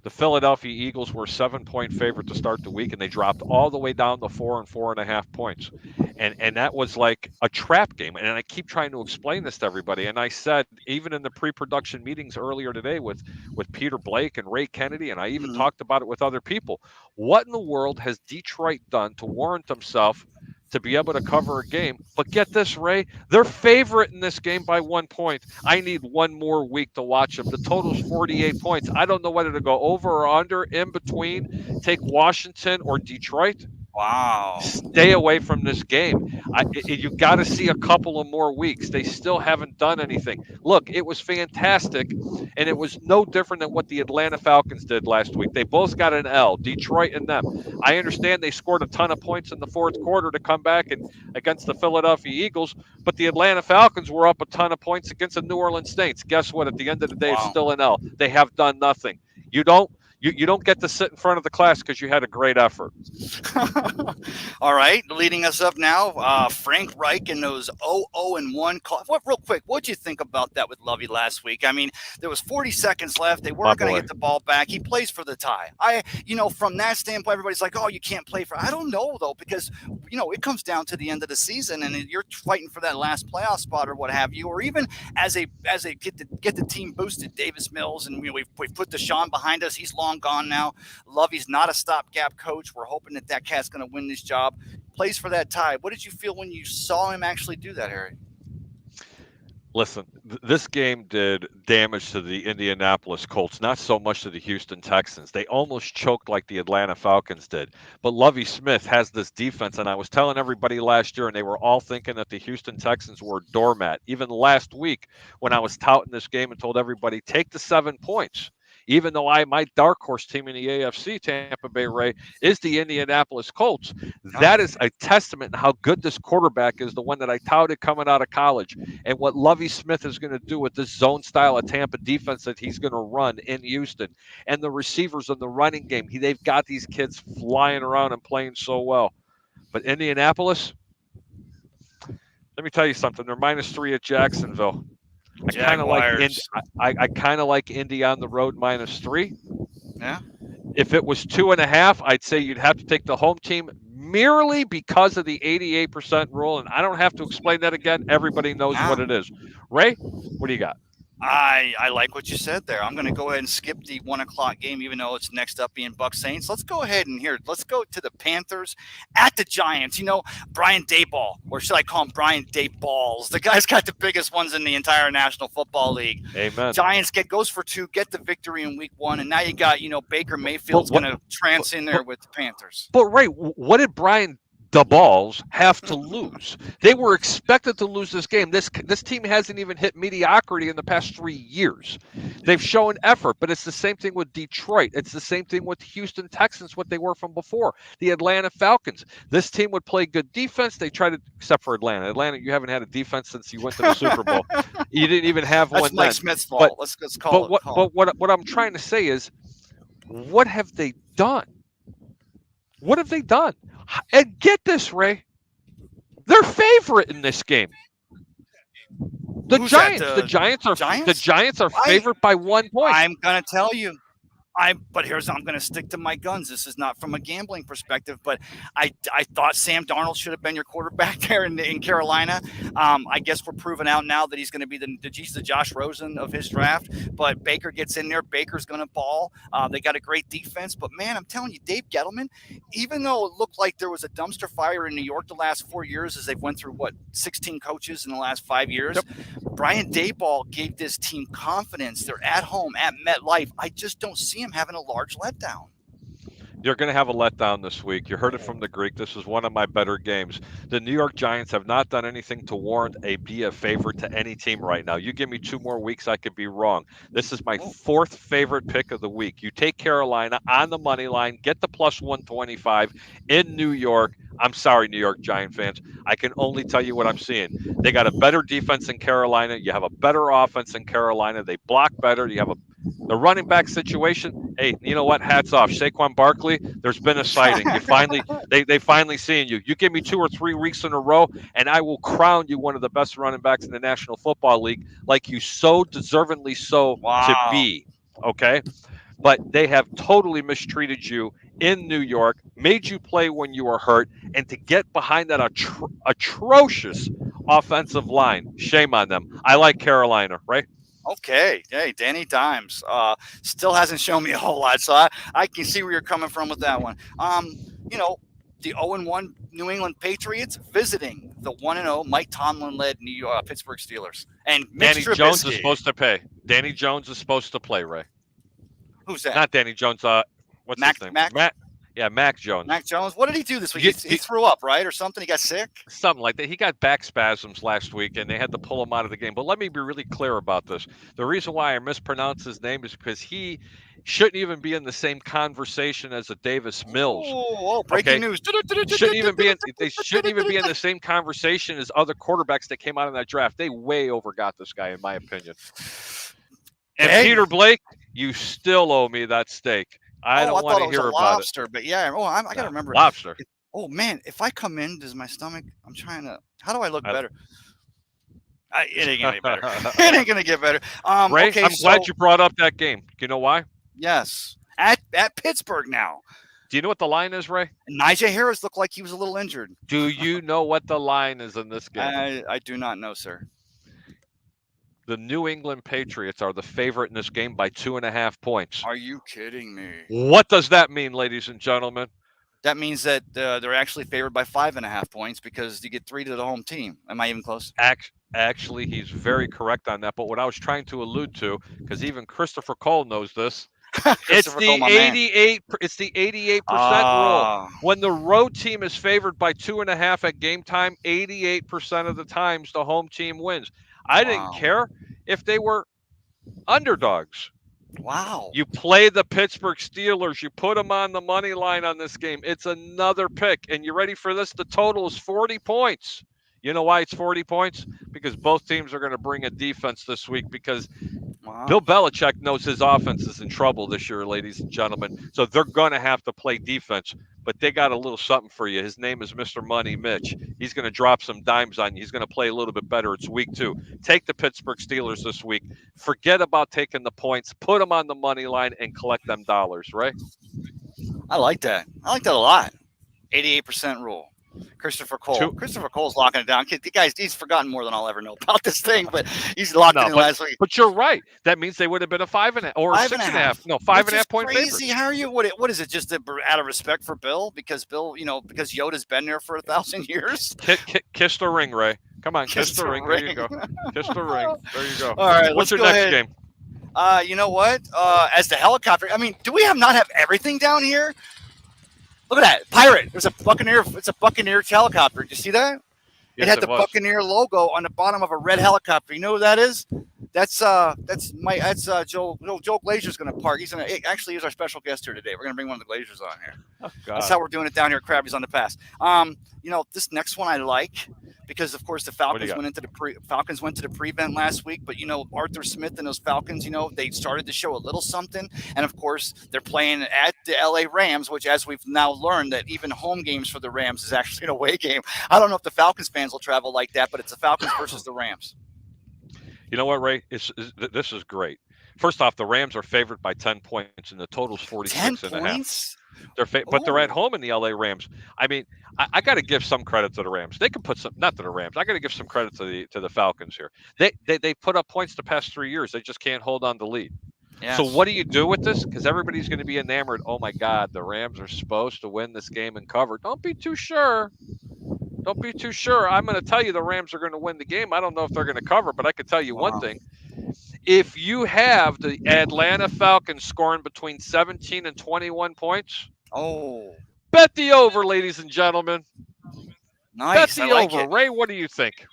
S2: the Philadelphia Eagles were a 7-point favorite to start the week, and they dropped all the way down to 4 and 4.5 points. And that was like a trap game. And I keep trying to explain this to everybody. And I said, even in the pre-production meetings earlier today with Peter Blake and Ray Kennedy, and I even talked about it with other people, what in the world has Detroit done to warrant themselves to be able to cover a game? But get this, Ray, they're favorite in this game by 1 point. I need one more week to watch them. The total's 48 points. I don't know whether to go over or under, in between, take Washington or Detroit.
S1: Wow.
S2: Stay away from this game. You got to see a couple of more weeks. They still haven't done anything. Look, it was fantastic, and it was no different than what the Atlanta Falcons did last week. They both got an L, Detroit and them. I understand they scored a ton of points in the fourth quarter to come back and against the Philadelphia Eagles, but the Atlanta Falcons were up a ton of points against the New Orleans Saints. Guess what? At the end of the day, it's
S1: Wow.
S2: still an L. They have done nothing. You don't get to sit in front of the class because you had a great effort.
S1: All right, leading us up now, Frank Reich and those 0-1 call. Real quick, what'd you think about that with Lovey last week? I mean, there was 40 seconds left. They weren't going to get the ball back. He plays for the tie. From that standpoint, everybody's like, oh, you can't play for. I don't know though, because it comes down to the end of the season, and you're fighting for that last playoff spot or what have you, or even as they get the team boosted. Davis Mills, and we've put Deshaun behind us. He's long gone now. Lovey's not a stopgap coach. We're hoping that cat's going to win this job. Plays for that tie. What did you feel when you saw him actually do that, Harry?
S2: Listen, this game did damage to the Indianapolis Colts, not so much to the Houston Texans. They almost choked like the Atlanta Falcons did. But Lovie Smith has this defense, and I was telling everybody last year, and they were all thinking that the Houston Texans were a doormat. Even last week when I was touting this game and told everybody, take the 7 points. Even though my dark horse team in the AFC, Tampa Bay Ray, is the Indianapolis Colts. That is a testament to how good this quarterback is, the one that I touted coming out of college, and what Lovie Smith is going to do with this zone style of Tampa defense that he's going to run in Houston. And the receivers in the running game, they've got these kids flying around and playing so well. But Indianapolis, let me tell you something. They're -3 at Jacksonville. I kind of like Indy on the road -3.
S1: Yeah.
S2: If it was 2.5, I'd say you'd have to take the home team merely because of the 88% rule. And I don't have to explain that again. Everybody knows what it is. Ray, what do you got?
S1: I like what you said there. I'm going to go ahead and skip the 1 o'clock game, even though it's next up being Bucs Saints. Let's go ahead and let's go to the Panthers at the Giants. Brian Daboll, or should I call him Brian Dayballs? The guy's got the biggest ones in the entire National Football League.
S2: Amen.
S1: Giants goes for 2, get the victory in week 1, and now you got Baker Mayfield's going to trance in there with the Panthers.
S2: But Ray, what did Brian the balls have to lose? They were expected to lose this game. This team hasn't even hit mediocrity in the past 3 years. They've shown effort, but it's the same thing with Detroit. It's the same thing with Houston Texans, what they were from before. The Atlanta Falcons. This team would play good defense. They tried to, except for Atlanta. Atlanta, you haven't had a defense since you went to the Super Bowl. You didn't even have one.
S1: That's Mike
S2: then.
S1: Smith's fault. Let's call it.
S2: But what I'm trying to say is, what have they done? What have they done? And get this, Ray. They're favorite in this game. The Giants. The Giants are favored by 1 point.
S1: I'm gonna tell you. I'm going to stick to my guns. This is not from a gambling perspective, but I thought Sam Darnold should have been your quarterback there in Carolina. I guess we're proving out now that he's going to be the Josh Rosen of his draft. But Baker gets in there. Baker's going to ball. They got a great defense. But, man, I'm telling you, Dave Gettleman, even though it looked like there was a dumpster fire in New York the last 4 years as they've went through, 16 coaches in the last 5 years, yep. Brian Daboll gave this team confidence. They're at home at MetLife. I just don't see him having a large letdown.
S2: You're going to have a letdown this week. You heard it from the Greek. This is one of my better games. The New York Giants have not done anything to warrant be a favorite to any team right now. You give me 2 more weeks, I could be wrong. This is my 4th favorite pick of the week. You take Carolina on the money line, get the +125 in New York. I'm sorry, New York Giant fans. I can only tell you what I'm seeing. They got a better defense in Carolina. You have a better offense in Carolina. They block better. You have the running back situation. Hey, you know what? Hats off. Saquon Barkley, there's been a sighting. They finally seeing you. You give me 2 or 3 weeks in a row, and I will crown you one of the best running backs in the National Football League, like you so deservingly to be. Okay? But they have totally mistreated you in New York, made you play when you were hurt, and to get behind that atrocious offensive line, shame on them. I like Carolina, right?
S1: Okay. Hey, Danny Dimes still hasn't shown me a whole lot, so I can see where you're coming from with that one. The 0-1 New England Patriots visiting the 1-0 Mike Tomlin-led Pittsburgh Steelers. And
S2: Danny Jones is supposed to pay. Danny Jones is supposed to play, Ray.
S1: Who's that?
S2: Not Danny Jones. What's his name?
S1: Matt.
S2: Yeah, Mac Jones.
S1: Mac Jones. What did he do this week? He threw up, right, or something? He got sick?
S2: Something like that. He got back spasms last week, and they had to pull him out of the game. But let me be really clear about this. The reason why I mispronounced his name is because he shouldn't even be in the same conversation as a Davis Mills.
S1: Oh, breaking news.
S2: They shouldn't even be in the same conversation as other quarterbacks that came out in that draft. They way overgot this guy, in my opinion. And Peter Blake, you still owe me that steak. I don't want to hear about
S1: lobster, but yeah. Oh, I got to remember.
S2: Lobster.
S1: Oh, man. If I come in, does my stomach, I'm trying to, how do I look better? It ain't going to get better. It ain't going to get better.
S2: Ray, okay, I'm glad you brought up that game. Do you know why?
S1: Yes. At Pittsburgh now.
S2: Do you know what the line is, Ray?
S1: Najee Harris looked like he was a little injured.
S2: Do you know what the line is in this game?
S1: I do not know, sir.
S2: The New England Patriots are the favorite in this game by 2.5 points.
S1: Are you kidding me?
S2: What does that mean, ladies and gentlemen?
S1: That means that they're actually favored by 5.5 points because you get 3 to the home team. Am I even close?
S2: Actually, he's very correct on that. But what I was trying to allude to, because even Christopher Cole knows this, it's the 88. It's the 88% rule. When the road team is favored by 2.5 at game time, 88% of the times the home team wins. I didn't care if they were underdogs.
S1: Wow.
S2: You play the Pittsburgh Steelers. You put them on the money line on this game. It's another pick. And you ready for this? The total is 40 points. You know why it's 40 points? Because both teams are going to bring a defense this week because Bill Belichick knows his offense is in trouble this year, ladies and gentlemen. So they're going to have to play defense. But they got a little something for you. His name is Mr. Money Mitch. He's going to drop some dimes on you. He's going to play a little bit better. It's week 2. Take the Pittsburgh Steelers this week. Forget about taking the points. Put them on the money line and collect them dollars, right?
S1: I like that. I like that a lot. 88% rule. Christopher Cole. Christopher Cole's locking it down. The guy's he's forgotten more than I'll ever know about this thing, but he's locked it in last week.
S2: But you're right. That means they would have been a 5.5 or 6.5. No, 5.5 point
S1: crazy. How are you? What is it? Just out of respect for Bill? Because Bill, because Yoda's been there for 1,000 years.
S2: Kiss the ring, Ray. Come on, kiss the ring. There you go. Kiss the ring. There you go.
S1: All right.
S2: What's your next game?
S1: You know what? As the helicopter. I mean, do we not have everything down here? Look at that Pirate. There's a Buccaneer. It's a Buccaneer helicopter. Did you see that?
S2: Yes,
S1: it had the Buccaneer logo on the bottom of a red helicopter. You know who that is? That's Joe Glazier's going to park. He's going to actually he's our special guest here today. We're going to bring one of the Glaziers on here.
S2: Oh,
S1: that's how we're doing it down here at Krabby's on the Pass. This next one I like because of course the Falcons went to the prevent last week, but Arthur Smith and those Falcons, they started to show a little something, and of course they're playing at the LA Rams, which as we've now learned that even home games for the Rams is actually an away game. I don't know if the Falcons fans will travel like that, but it's the Falcons versus the Rams.
S2: You know what, Ray? This is great. First off, the Rams are favored by 10 points, and the total's 46.5. But they're at home in the LA Rams. I mean, I got to give some credit to the Rams. They can put some, not to the Rams. I got to give some credit to the Falcons here. They put up points the past 3 years. They just can't hold on to lead. Yes. So what do you do with this? Because everybody's going to be enamored. Oh my God, the Rams are supposed to win this game and cover. Don't be too sure. Don't be too sure. I'm going to tell you the Rams are going to win the game. I don't know if they're going to cover, but I can tell you one thing. If you have the Atlanta Falcons scoring between 17 and 21 points, bet the over, ladies and gentlemen.
S1: Nice.
S2: Bet the over. Ray, what do you think?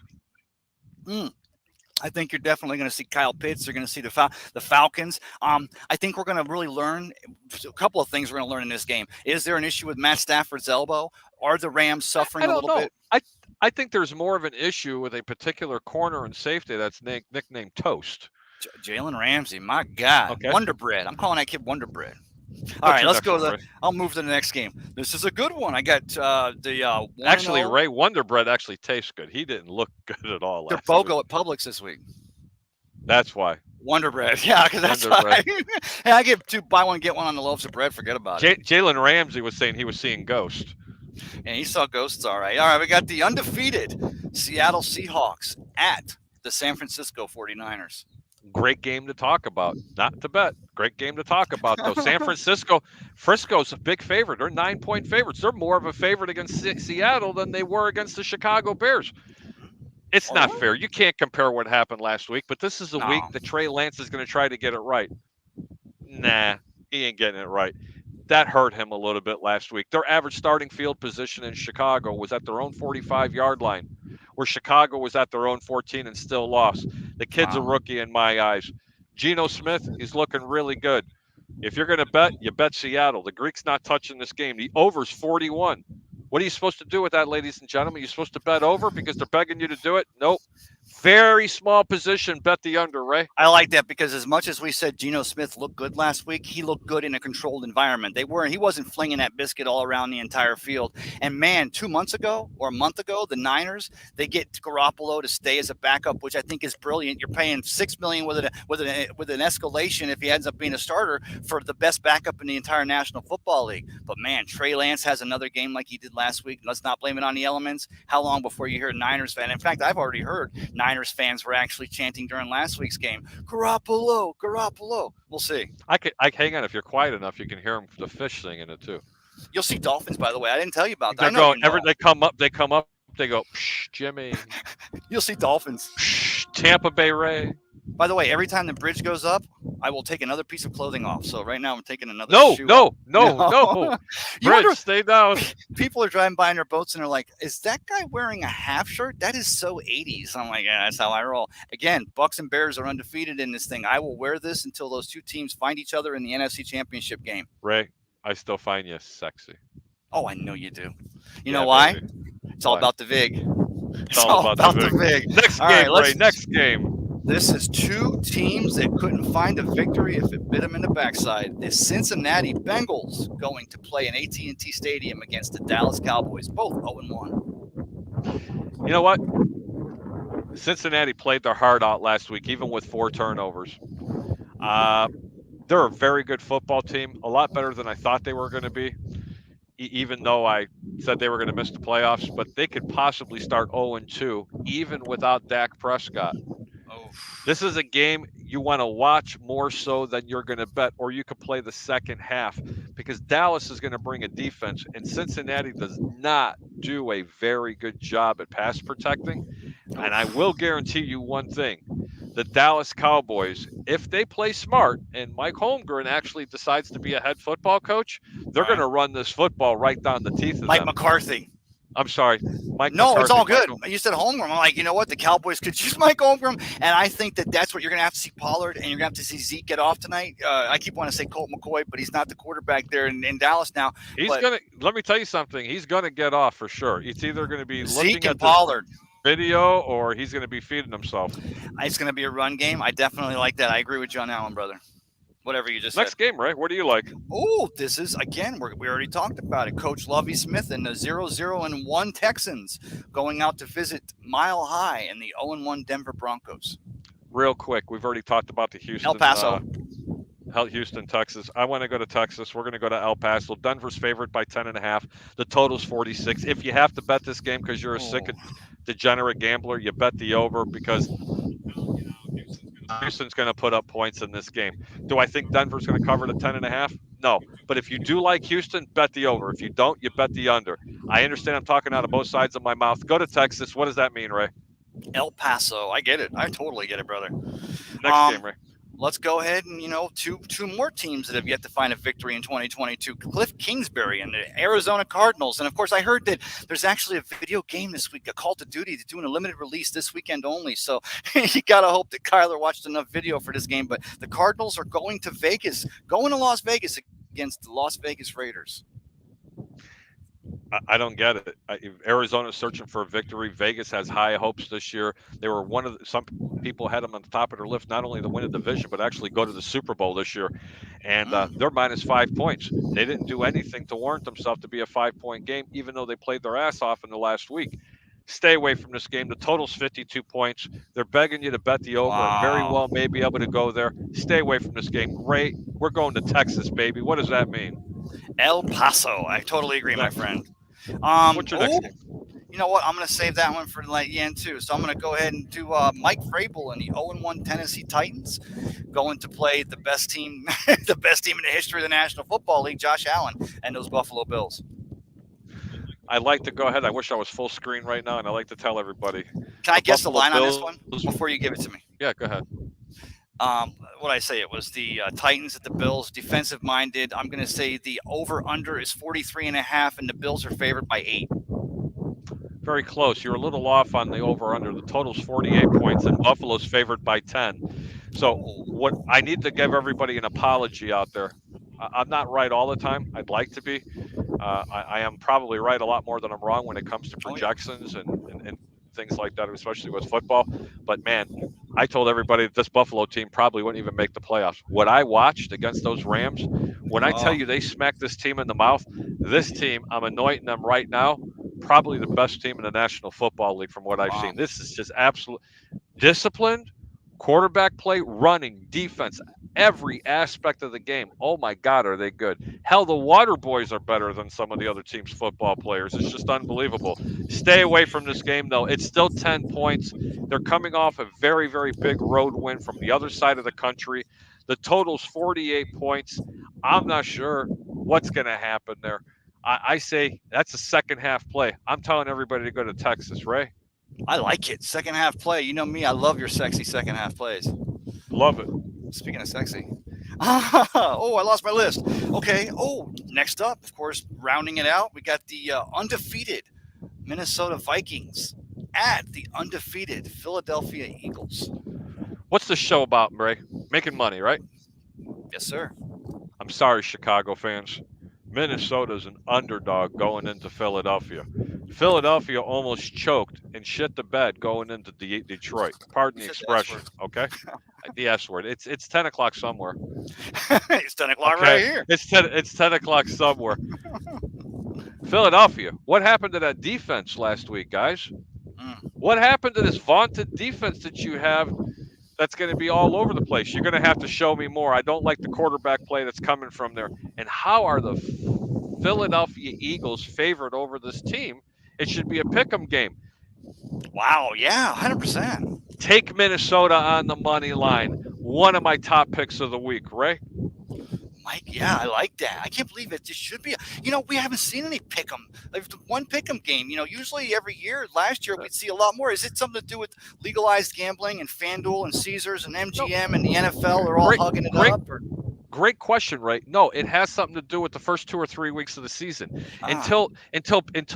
S1: I think you're definitely going to see Kyle Pitts. You're going to see the Falcons. I think we're going to really learn a couple of things we're going to learn in this game. Is there an issue with Matt Stafford's elbow? Are the Rams suffering a little bit?
S2: I think there's more of an issue with a particular corner and safety that's nicknamed Toast.
S1: Jalen Ramsey, my God. Okay. Wonder Bread. I'm calling that kid Wonder Bread. All right, let's go to I'll move to the next game. This is a good one. I got
S2: actually, Ray, Wonder Bread actually tastes good. He didn't look good at all.
S1: They're BOGO at Publix this week.
S2: That's why.
S1: Wonder Bread. Yeah, because that's why. Hey, I give buy one, get one on the loaves of bread. Forget about it.
S2: Jalen Ramsey was saying he was seeing ghosts.
S1: And he saw ghosts, all right. All right, we got the undefeated Seattle Seahawks at the San Francisco 49ers.
S2: Great game to talk about. Not to bet. Great game to talk about, though. San Frisco's a big favorite. They're 9-point favorites. They're more of a favorite against Seattle than they were against the Chicago Bears. It's not fair. You can't compare what happened last week, but this is a week that Trey Lance is going to try to get it right. Nah, he ain't getting it right. That hurt him a little bit last week. Their average starting field position in Chicago was at their own 45-yard line, where Chicago was at their own 14 and still lost. The kid's a
S1: Wow.
S2: rookie in my eyes. Geno Smith, he's looking really good. If you're going to bet, you bet Seattle. The Greeks not touching this game. The over's 41. What are you supposed to do with that, ladies and gentlemen? You're supposed to bet over because they're begging you to do it? Nope. Very small position. Bet the under, Ray.
S1: I like that because as much as we said Geno Smith looked good last week, he looked good in a controlled environment. He wasn't flinging that biscuit all around the entire field. And man, 2 months ago or a month ago, the Niners, they get Garoppolo to stay as a backup, which I think is brilliant. You're paying $6 million with an escalation if he ends up being a starter for the best backup in the entire National Football League. But man, Trey Lance has another game like he did last week. Let's not blame it on the elements. How long before you hear Niners fan? In fact, I've already heard Niners fans were actually chanting during last week's game, Garoppolo, Garoppolo. We'll see.
S2: I hang on. If you're quiet enough, you can hear the fish singing it too.
S1: You'll see Dolphins, by the way. I didn't tell you about that.
S2: They're going. They come up. They go, Psh, Jimmy.
S1: You'll see Dolphins.
S2: Psh, Tampa Bay Ray.
S1: By the way, every time the bridge goes up, I will take another piece of clothing off. So right now I'm taking another shoe off.
S2: No. Bridge, stay down.
S1: People are driving by in their boats and they're like, is that guy wearing a half shirt? That is so 80s. I'm like, yeah, that's how I roll. Again, Bucks and Bears are undefeated in this thing. I will wear this until those two teams find each other in the NFC Championship game.
S2: Ray, I still find you sexy.
S1: Oh, I know you do. You know why?
S2: Baby.
S1: It's all about the VIG.
S2: It's all about the VIG. Next
S1: All
S2: game,
S1: right,
S2: Ray. Next game.
S1: This is two teams that couldn't find a victory if it bit them in the backside. The Cincinnati Bengals going to play in AT&T Stadium against the Dallas Cowboys, both 0-1.
S2: You know what? Cincinnati played their heart out last week, even with 4 turnovers. They're a very good football team, a lot better than I thought they were going to be, even though I said they were going to miss the playoffs. But they could possibly start 0-2, even without Dak Prescott. This is a game you want to watch more so than you're going to bet, or you could play the second half because Dallas is going to bring a defense, and Cincinnati does not do a very good job at pass protecting. And I will guarantee you one thing. The Dallas Cowboys, if they play smart and Mike Holmgren actually decides to be a head football coach, they're going to run this football right down the teeth of
S1: Mike
S2: them.
S1: McCarthy.
S2: I'm sorry. Mike
S1: No,
S2: McCarthy,
S1: it's all good. You said Holmgren. I'm like, you know what? The Cowboys could choose Mike Holmgren, and I think that's what you're going to have to see Pollard, and you're going to have to see Zeke get off tonight. I keep wanting to say Colt McCoy, but he's not the quarterback there in Dallas now.
S2: Let me tell you something. He's going to get off for sure. It's either going to be
S1: Zeke
S2: looking at
S1: Pollard
S2: video or he's going to be feeding himself.
S1: It's going to be a run game. I definitely like that. I agree with John Allen, brother. Whatever you just
S2: Next
S1: said.
S2: game, Ray. What do you like?
S1: Oh, this is, again, we already talked about it. Coach Lovie Smith and the 0-1 Texans going out to visit Mile High and the 0-1 Denver Broncos.
S2: Real quick, we've already talked about the Houston.
S1: El Paso.
S2: Houston, Texas. I want to go to Texas. We're going to go to El Paso. Denver's favored by 10.5. The total's 46. If you have to bet this game because you're a sick, degenerate gambler, you bet the over because Houston's going to put up points in this game. Do I think Denver's going to cover the 10.5? No. But if you do like Houston, bet the over. If you don't, you bet the under. I understand I'm talking out of both sides of my mouth. Go to Texas. What does that mean, Ray?
S1: El Paso. I get it. I totally get it, brother.
S2: Next game, Ray.
S1: Let's go ahead and, two more teams that have yet to find a victory in 2022. Cliff Kingsbury and the Arizona Cardinals. And, of course, I heard that there's actually a video game this week, a Call of Duty. They're doing a limited release this weekend only. So you got to hope that Kyler watched enough video for this game. But the Cardinals are going to Las Vegas against the Las Vegas Raiders.
S2: I don't get it. Arizona's searching for a victory. Vegas has high hopes this year. They were some people had them on the top of their list, not only to win a division, but actually go to the Super Bowl this year. And they're minus 5 points. They didn't do anything to warrant themselves to be a 5-point game, even though they played their ass off in the last week. Stay away from this game. The total's 52 points. They're begging you to bet the over.
S1: Wow.
S2: Very well may be able to go there. Stay away from this game. Ray, we're going to Texas, baby. What does that mean?
S1: El Paso. I totally agree, my friend.
S2: What's your next game?
S1: You know what? I'm going to save that one for the end, too. So I'm going to go ahead and do Mike Vrabel and the 0-1 Tennessee Titans going to play the best team in the history of the National Football League, Josh Allen, and those Buffalo Bills.
S2: I'd like to go ahead. I wish I was full screen right now, and I like to tell everybody.
S1: Can I guess the line
S2: Buffalo
S1: on this one before you give it to me?
S2: Yeah, go ahead.
S1: What I say? It was the Titans at the Bills, defensive minded. I'm going to say the over under is 43.5, and the Bills are favored by 8.
S2: Very close. You're a little off on the over-under. The total's 48 points, and Buffalo's favored by 10. So what I need to give everybody an apology out there. I'm not right all the time. I'd like to be. I am probably right a lot more than I'm wrong when it comes to projections and things like that, especially with football. But, man, I told everybody that this Buffalo team probably wouldn't even make the playoffs. What I watched against those Rams, when I tell you they smacked this team in the mouth, this team, I'm anointing them right now, probably the best team in the National Football League from what I've seen. This is just absolute disciplined, quarterback play, running, defense, every aspect of the game. Oh, my God, are they good. Hell, the Water Boys are better than some of the other team's football players. It's just unbelievable. Stay away from this game, though. It's still 10 points. They're coming off a very, very big road win from the other side of the country. The total's 48 points. I'm not sure what's going to happen there. I say that's a second half play. I'm telling everybody to go to Texas, Ray.
S1: I like it. Second half play. You know me. I love your sexy second half plays.
S2: Love it.
S1: Speaking of sexy. Oh, I lost my list. Okay. Oh, next up, of course, rounding it out, we got the undefeated Minnesota Vikings at the undefeated Philadelphia Eagles.
S2: What's the show about, Ray? Making money, right?
S1: Yes, sir.
S2: I'm sorry, Chicago fans. Minnesota's an underdog going into Philadelphia. Philadelphia almost choked and shit the bed going into Detroit. Pardon the expression, okay? The S word. It's 10 o'clock somewhere.
S1: It's 10 o'clock right here.
S2: It's 10 o'clock somewhere. Philadelphia, what happened to that defense last week, guys? What happened to this vaunted defense that you have that's going to be all over the place? You're going to have to show me more. I don't like the quarterback play that's coming from there. And how are the Philadelphia Eagles favored over this team? It should be a pick'em game.
S1: Wow, yeah, 100%.
S2: Take Minnesota on the money line. One of my top picks of the week, Ray.
S1: Mike, yeah, I like that. I can't believe it. This should be, we haven't seen any pick'em. Like one pick'em game. Usually every year. Last year we'd see a lot more. Is it something to do with legalized gambling and FanDuel and Caesars and MGM and the NFL are all hugging it up? Or?
S2: Great question, Ray. No, it has something to do with the first 2 or 3 weeks of the season. Until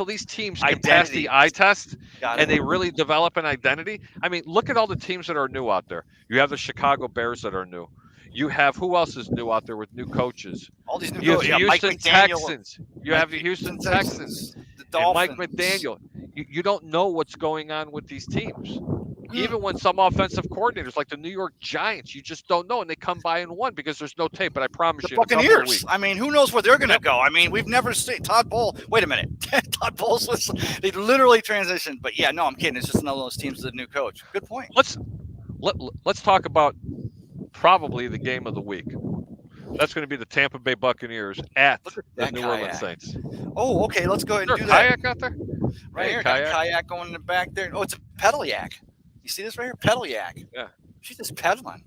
S2: these teams can pass the eye test and they really develop an identity. I mean, look at all the teams that are new out there. You have the Chicago Bears that are new. You have who else is new out there with new coaches?
S1: All these new
S2: coaches. You have Houston Texans. You have the Houston Texans.
S1: The Dolphins.
S2: And Mike McDaniel. You don't know what's going on with these teams. Even when some offensive coordinators, like the New York Giants, you just don't know, and they come by and won because there's no tape. But I promise you,
S1: Buccaneers. I mean, who knows where they're going to go? I mean, we've never seen Todd Bowles. Wait a minute, Todd Bowles. They literally transitioned. But yeah, no, I'm kidding. It's just another one of those teams with a new coach. Good point.
S2: Let's talk about probably the game of the week. That's going to be the Tampa Bay Buccaneers at the New Orleans Saints.
S1: Oh, okay. Let's go ahead and do that.
S2: Kayak out there?
S1: Right here. Got a kayak going in the back there. Oh, it's a pedal yak. You see this right here? Pedal yak.
S2: Yeah.
S1: She's just pedaling.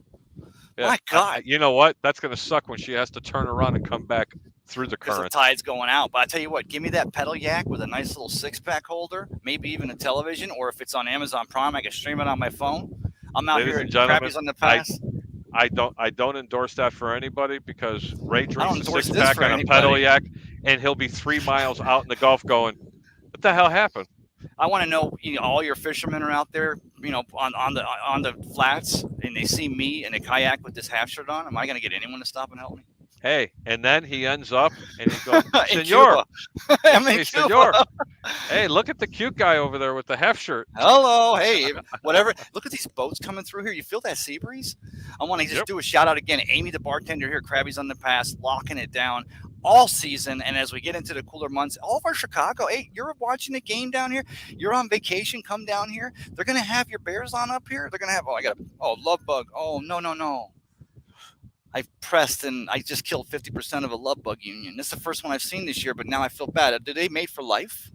S2: Yeah.
S1: My God.
S2: You know what? That's going to suck when she has to turn around and come back through the current.
S1: Because the tide's going out. But I tell you what, give me that pedal yak with a nice little 6-pack holder, maybe even a television, or if it's on Amazon Prime, I can stream it on my phone. I'm out here at Krabby's on the Pass.
S2: I don't endorse that for anybody because Ray drinks a 6-pack on a pedal yak, and he'll be 3 miles out in the Gulf going, what the hell happened?
S1: I want to know, all your fishermen are out there, on the flats, and they see me in a kayak with this half shirt on. Am I going to get anyone to stop and help me?
S2: Hey, and then he ends up and he goes, Senor.
S1: Hey,
S2: Senor. Hey, look at the cute guy over there with the half shirt.
S1: Hello. Hey, whatever. Look at these boats coming through here. You feel that sea breeze? I want to just do a shout out again. Amy, the bartender here, Krabby's on the Pass, locking it down all season. And as we get into the cooler months, all of our Chicago, hey, you're watching the game down here. You're on vacation. Come down here. They're going to have your Bears on up here. They're going to have, love bug. Oh, no. I pressed and I just killed 50% of a love bug union. This is the first one I've seen this year, but now I feel bad. Do they mate for life?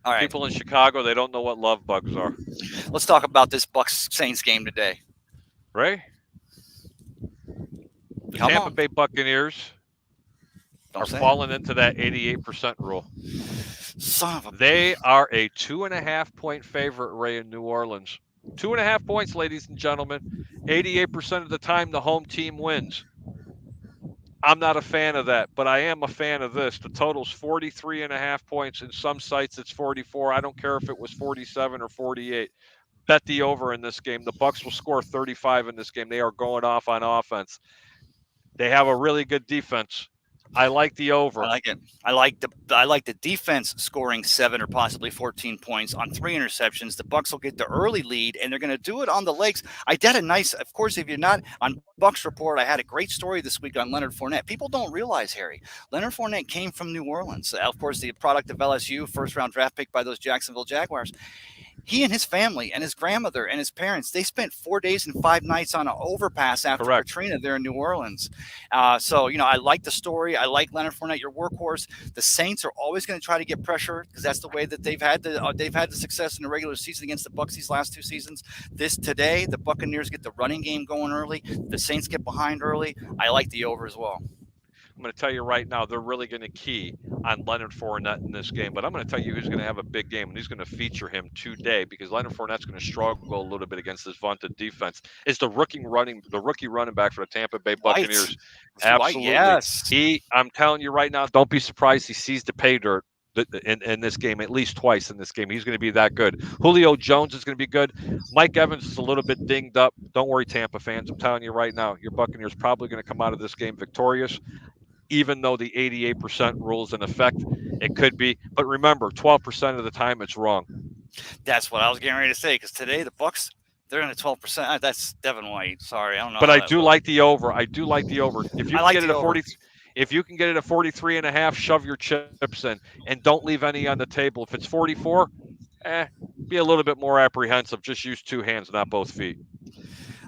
S1: All right.
S2: People in Chicago, they don't know what love bugs are.
S1: Let's talk about this Bucs Saints game today.
S2: Ray? The Tampa Bay Buccaneers are falling into that 88% rule.
S1: Son of a...
S2: They are a 2.5-point favorite, Ray, in New Orleans. 2.5 points, ladies and gentlemen. 88% of the time, the home team wins. I'm not a fan of that, but I am a fan of this. The total's 43.5 points. In some sites, it's 44. I don't care if it was 47 or 48. Bet the over in this game. The Bucs will score 35 in this game. They are going off on offense. They have a really good defense. I like the over.
S1: I like it. I like the defense scoring 7 or possibly 14 points on 3 interceptions. The Bucs will get the early lead, and they're going to do it on the legs. I did a nice, of course, if you're not on Bucs Report, I had a great story this week on Leonard Fournette. People don't realize, Harry, Leonard Fournette came from New Orleans. Of course, the product of LSU, first-round draft pick by those Jacksonville Jaguars. He and his family and his grandmother and his parents, they spent 4 days and 5 nights on an overpass after Katrina there in New Orleans. So, I like the story. I like Leonard Fournette, your workhorse. The Saints are always going to try to get pressure because that's the way that they've had the success in the regular season against the Bucs these last 2 seasons. Today, the Buccaneers get the running game going early. The Saints get behind early. I like the over as well.
S2: I'm going to tell you right now, they're really going to key on Leonard Fournette in this game. But I'm going to tell you who's going to have a big game, and who's going to feature him today because Leonard Fournette's going to struggle a little bit against this vaunted defense. Is the rookie running back for the Tampa Bay Buccaneers.
S1: Right.
S2: Absolutely.
S1: Yes.
S2: I'm telling you right now, don't be surprised he sees the pay dirt in this game at least twice in this game. He's going to be that good. Julio Jones is going to be good. Mike Evans is a little bit dinged up. Don't worry, Tampa fans. I'm telling you right now, your Buccaneers probably going to come out of this game victorious. Even though the 88% rule is in effect, it could be. But remember, 12% of the time it's wrong.
S1: That's what I was getting ready to say because today the Bucs, they're in the 12%. That's Devin White. Sorry, I don't know.
S2: But I do like the over. I do like the over. If you can get it at
S1: 40,
S2: if you can get it at 43.5, shove your chips in and don't leave any on the table. If it's 44, be a little bit more apprehensive. Just use 2 hands, not both feet.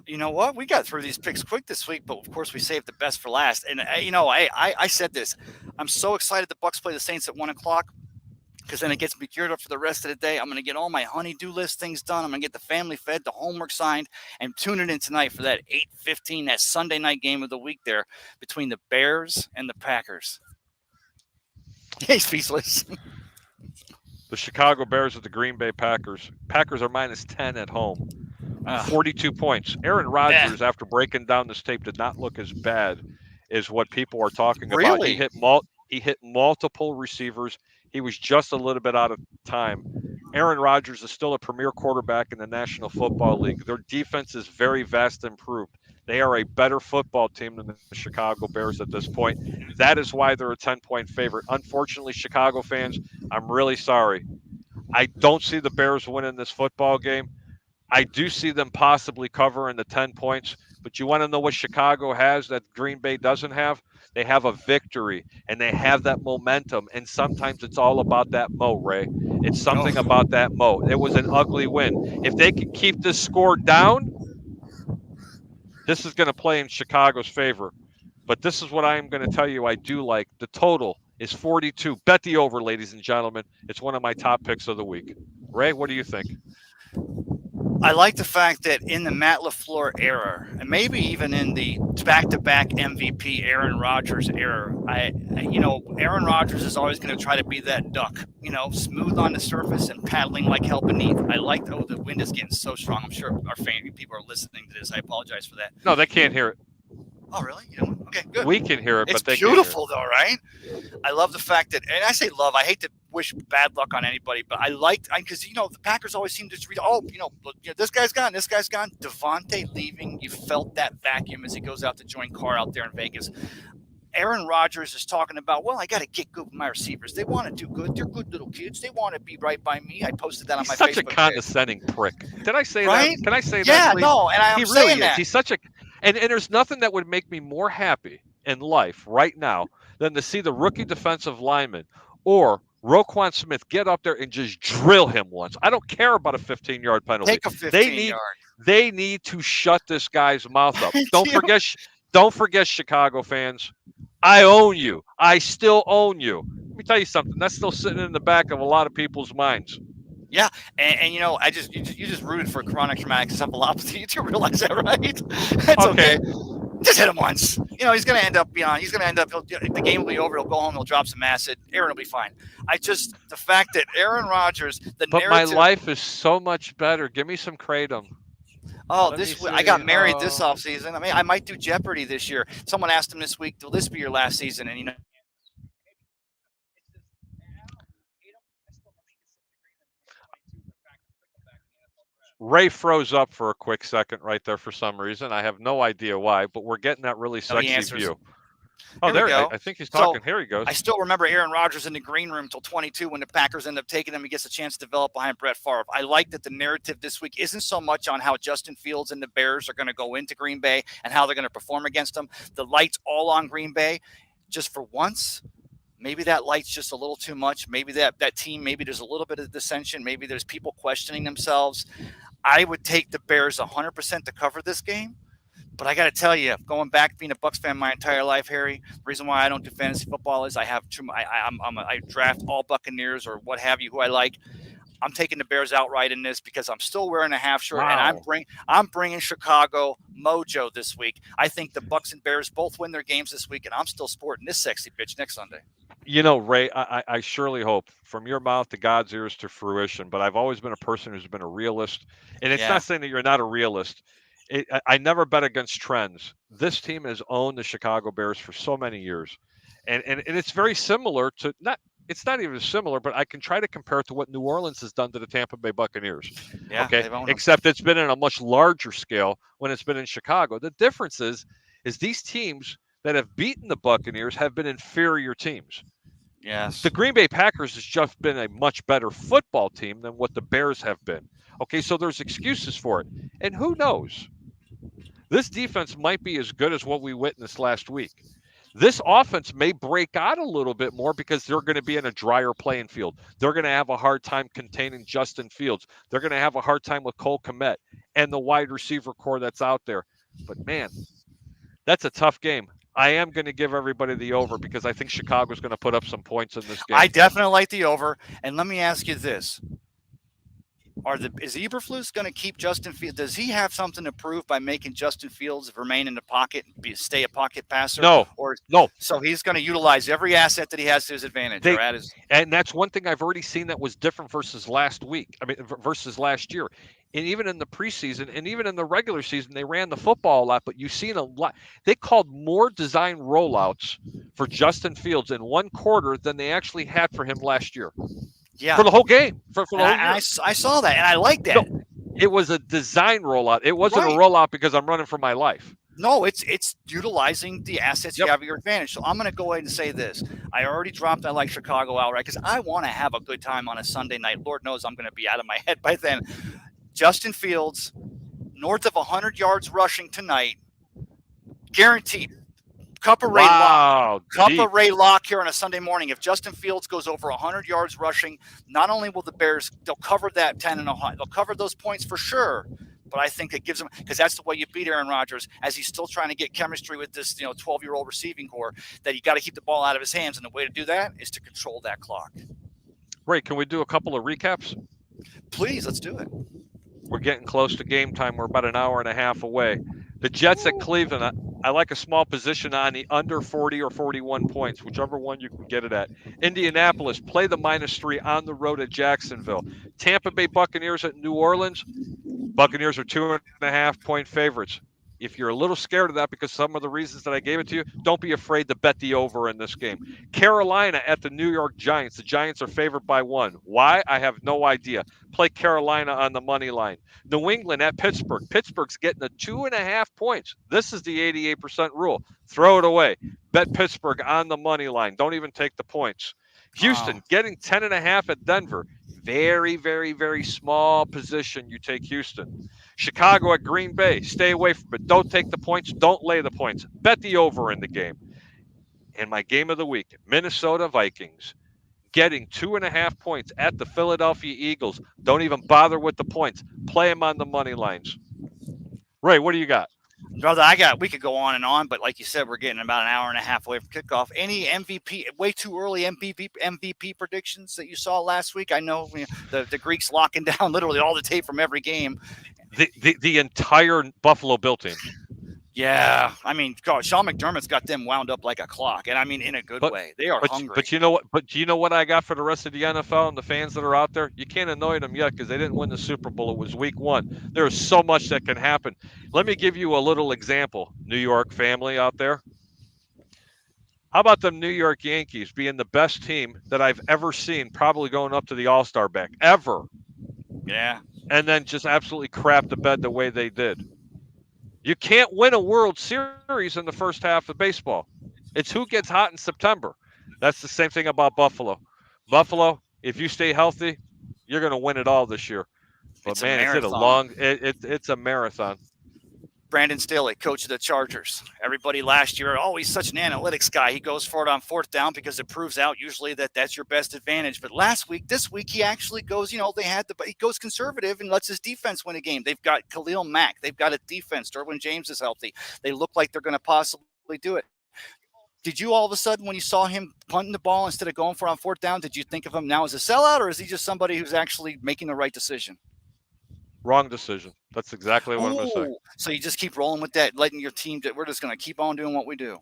S1: You know what? We got through these picks quick this week, but of course we saved the best for last. And I said this. I'm so excited the Bucs play the Saints at 1:00 because then it gets me geared up for the rest of the day. I'm going to get all my honey-do list things done. I'm going to get the family fed, the homework signed, and tune it in tonight for that 8:15, that Sunday night game of the week there between the Bears and the Packers. Hey, speechless.
S2: The Chicago Bears at the Green Bay Packers. Packers are -10 at home. 42 points. Aaron Rodgers, after breaking down this tape, did not look as bad as what people are talking about.
S1: Really?
S2: He hit multiple receivers. He was just a little bit out of time. Aaron Rodgers is still a premier quarterback in the National Football League. Their defense is very vast improved. They are a better football team than the Chicago Bears at this point. That is why they're a 10-point favorite. Unfortunately, Chicago fans, I'm really sorry. I don't see the Bears winning this football game. I do see them possibly covering the 10 points, but you want to know what Chicago has that Green Bay doesn't have? They have a victory, and they have that momentum, and sometimes it's all about that mo, Ray. It's something about that mo. It was an ugly win. If they can keep this score down, this is going to play in Chicago's favor. But this is what I am going to tell you I do like. The total is 42. Bet the over, ladies and gentlemen. It's one of my top picks of the week. Ray, what do you think?
S1: I like the fact that in the Matt LaFleur era, and maybe even in the back-to-back MVP Aaron Rodgers era, Aaron Rodgers is always going to try to be that duck, smooth on the surface and paddling like hell beneath. I like, the wind is getting so strong. I'm sure our people are listening to this. I apologize for that.
S2: No, they can't hear it.
S1: Oh, really? You don't? Okay, good.
S2: We can hear it, but they
S1: can't. It's beautiful, though, right? I love the fact that, and I say love, I hate to wish bad luck on anybody, but because, the Packers always seem to just read, this guy's gone, this guy's gone. Devontae leaving, you felt that vacuum as he goes out to join Carr out there in Vegas. Aaron Rodgers is talking about, I got to get good with my receivers. They want to do good. They're good little kids. They want to be right by me. I posted that on my Facebook page.
S2: He's such a condescending prick. Did I say
S1: right?
S2: that? Can I say that?
S1: Yeah,
S2: please?
S1: no, and I'm saying that.
S2: He's such a and there's nothing that would make me more happy in life right now than to see the rookie defensive lineman or Roquan Smith get up there and just drill him once. I don't care about a 15-yard penalty.
S1: Take a 15-yard.
S2: They need to shut this guy's mouth up. Don't forget, Chicago fans. I own you. I still own you. Let me tell you something. That's still sitting in the back of a lot of people's minds.
S1: Yeah, and you just rooted for chronic traumatic encephalopathy. You do realize that, right? That's okay. Just hit him once. He's going to end up the game will be over. He'll go home. He'll drop some acid. Aaron will be fine. The fact that Aaron Rodgers,
S2: But
S1: narrative.
S2: my life is so much better. Give me some kratom.
S1: Oh, I got married this offseason. I mean, I might do Jeopardy this year. Someone asked him this week, will this be your last season? And
S2: Ray froze up for a quick second right there for some reason. I have no idea why, but we're getting that really sexy view. Oh, there. I think he's talking. Here he goes.
S1: I still remember Aaron Rodgers in the green room till 22 when the Packers end up taking him. He gets a chance to develop behind Brett Favre. I like that the narrative this week isn't so much on how Justin Fields and the Bears are going to go into Green Bay and how they're going to perform against them. The light's all on Green Bay. Just for once, maybe that light's just a little too much. Maybe that team, maybe there's a little bit of dissension. Maybe there's people questioning themselves. I would take the Bears 100% to cover this game. But I got to tell you, going back being a Bucs fan my entire life, Harry, the reason why I don't do fantasy football is I draft all Buccaneers or what have you who I like. I'm taking the Bears outright in this because I'm still wearing a half shirt, and I'm bringing Chicago mojo this week. I think the Bucs and Bears both win their games this week, and I'm still sporting this sexy bitch next Sunday.
S2: Ray, I surely hope from your mouth to God's ears to fruition, but I've always been a person who's been a realist, and it's not saying that you're not a realist. I never bet against trends. This team has owned the Chicago Bears for so many years, and it's very similar to it's not even similar, but I can try to compare it to what New Orleans has done to the Tampa Bay Buccaneers.
S1: Yeah,
S2: okay, except it's been in a much larger scale when it's been in Chicago. The difference is these teams that have beaten the Buccaneers have been inferior teams.
S1: Yes.
S2: The Green Bay Packers has just been a much better football team than what the Bears have been. Okay, so there's excuses for it. And who knows? This defense might be as good as what we witnessed last week. This offense may break out a little bit more because they're going to be in a drier playing field. They're going to have a hard time containing Justin Fields. They're going to have a hard time with Cole Kmet and the wide receiver core that's out there. But, man, that's a tough game. I am going to give everybody the over because I think Chicago's going to put up some points in this game.
S1: I definitely like the over. And let me ask you this. Is Eberflus going to keep Justin Fields? Does he have something to prove by making Justin Fields remain in the pocket, stay a pocket passer?
S2: No.
S1: So he's going to utilize every asset that he has to his advantage.
S2: And that's one thing I've already seen that was different versus last week. Versus last year. And even in the preseason and even in the regular season, they ran the football a lot, but you've seen a lot. They called more design rollouts for Justin Fields in one quarter than they actually had for him last year.
S1: Yeah,
S2: for the whole game. For the whole year.
S1: I saw that, and I like that.
S2: No, it was a design rollout. It wasn't a rollout because I'm running for my life.
S1: No, it's utilizing the assets you have at your advantage. So I'm going to go ahead and say this. I already dropped I like Chicago outright because I want to have a good time on a Sunday night. Lord knows I'm going to be out of my head by then. Justin Fields, north of 100 yards rushing tonight, guaranteed. Cup of Ray lock here on a Sunday morning. If Justin Fields goes over 100 yards rushing, not only will the Bears, they'll cover that 10.5. They'll cover those points for sure. But I think it gives them, because that's the way you beat Aaron Rodgers, as he's still trying to get chemistry with this 12-year-old receiving core, that you got to keep the ball out of his hands. And the way to do that is to control that clock.
S2: Ray, can we do a couple of recaps?
S1: Please, let's do it.
S2: We're getting close to game time. We're about an hour and a half away. The Jets at Cleveland, I like a small position on the under 40 or 41 points, whichever one you can get it at. Indianapolis, play the -3 on the road at Jacksonville. Tampa Bay Buccaneers at New Orleans. Buccaneers are 2.5-point favorites. If you're a little scared of that because some of the reasons that I gave it to you, don't be afraid to bet the over in this game. Carolina at the New York Giants. The Giants are favored by 1. Why? I have no idea. Play Carolina on the money line. New England at Pittsburgh. Pittsburgh's getting a 2.5 points. This is the 88% rule. Throw it away. Bet Pittsburgh on the money line. Don't even take the points. Houston getting 10.5 at Denver. Very, very, very small position. You take Houston. Chicago at Green Bay. Stay away from it. Don't take the points. Don't lay the points. Bet the over in the game. And my game of the week, Minnesota Vikings. Getting 2.5 points at the Philadelphia Eagles. Don't even bother with the points. Play them on the money lines. Ray, what do you got?
S1: Brother, we could go on and on, but like you said, we're getting about an hour and a half away from kickoff. Any MVP, way too early MVP predictions that you saw last week? I know the Greeks locking down literally all the tape from every game.
S2: The entire Buffalo Bill team.
S1: Yeah, I mean, God, Sean McDermott's got them wound up like a clock, and I mean in a good
S2: But
S1: way. They are hungry.
S2: but you know what? But do you know what I got for the rest of the NFL and the fans that are out there? You can't annoy them yet because they didn't win the Super Bowl. It was Week 1. There is so much that can happen. Let me give you a little example. New York family out there. How about them New York Yankees being the best team that I've ever seen, probably going up to the All-Star break ever,
S1: Yeah,
S2: and then just absolutely crap the bed the way they did? You can't win a World Series in the first half of baseball. It's who gets hot in September. That's the same thing about Buffalo. Buffalo, if you stay healthy, you're going to win it all this year. But
S1: it's a
S2: man, is it a
S1: marathon.
S2: long? It's a marathon.
S1: Brandon Staley, coach of the Chargers. Everybody last year, oh, he's such an analytics guy. He goes for it on fourth down because it proves out usually that that's your best advantage. But this week, he actually goes, he goes conservative and lets his defense win a game. They've got Khalil Mack. They've got a defense. Derwin James is healthy. They look like they're going to possibly do it. Did you all of a sudden, when you saw him punting the ball instead of going for it on fourth down, did you think of him now as a sellout, or is he just somebody who's actually making the right decision?
S2: Wrong decision. That's exactly what I'm going to say.
S1: So you just keep rolling with that, letting your team we're just going to keep on doing what we do.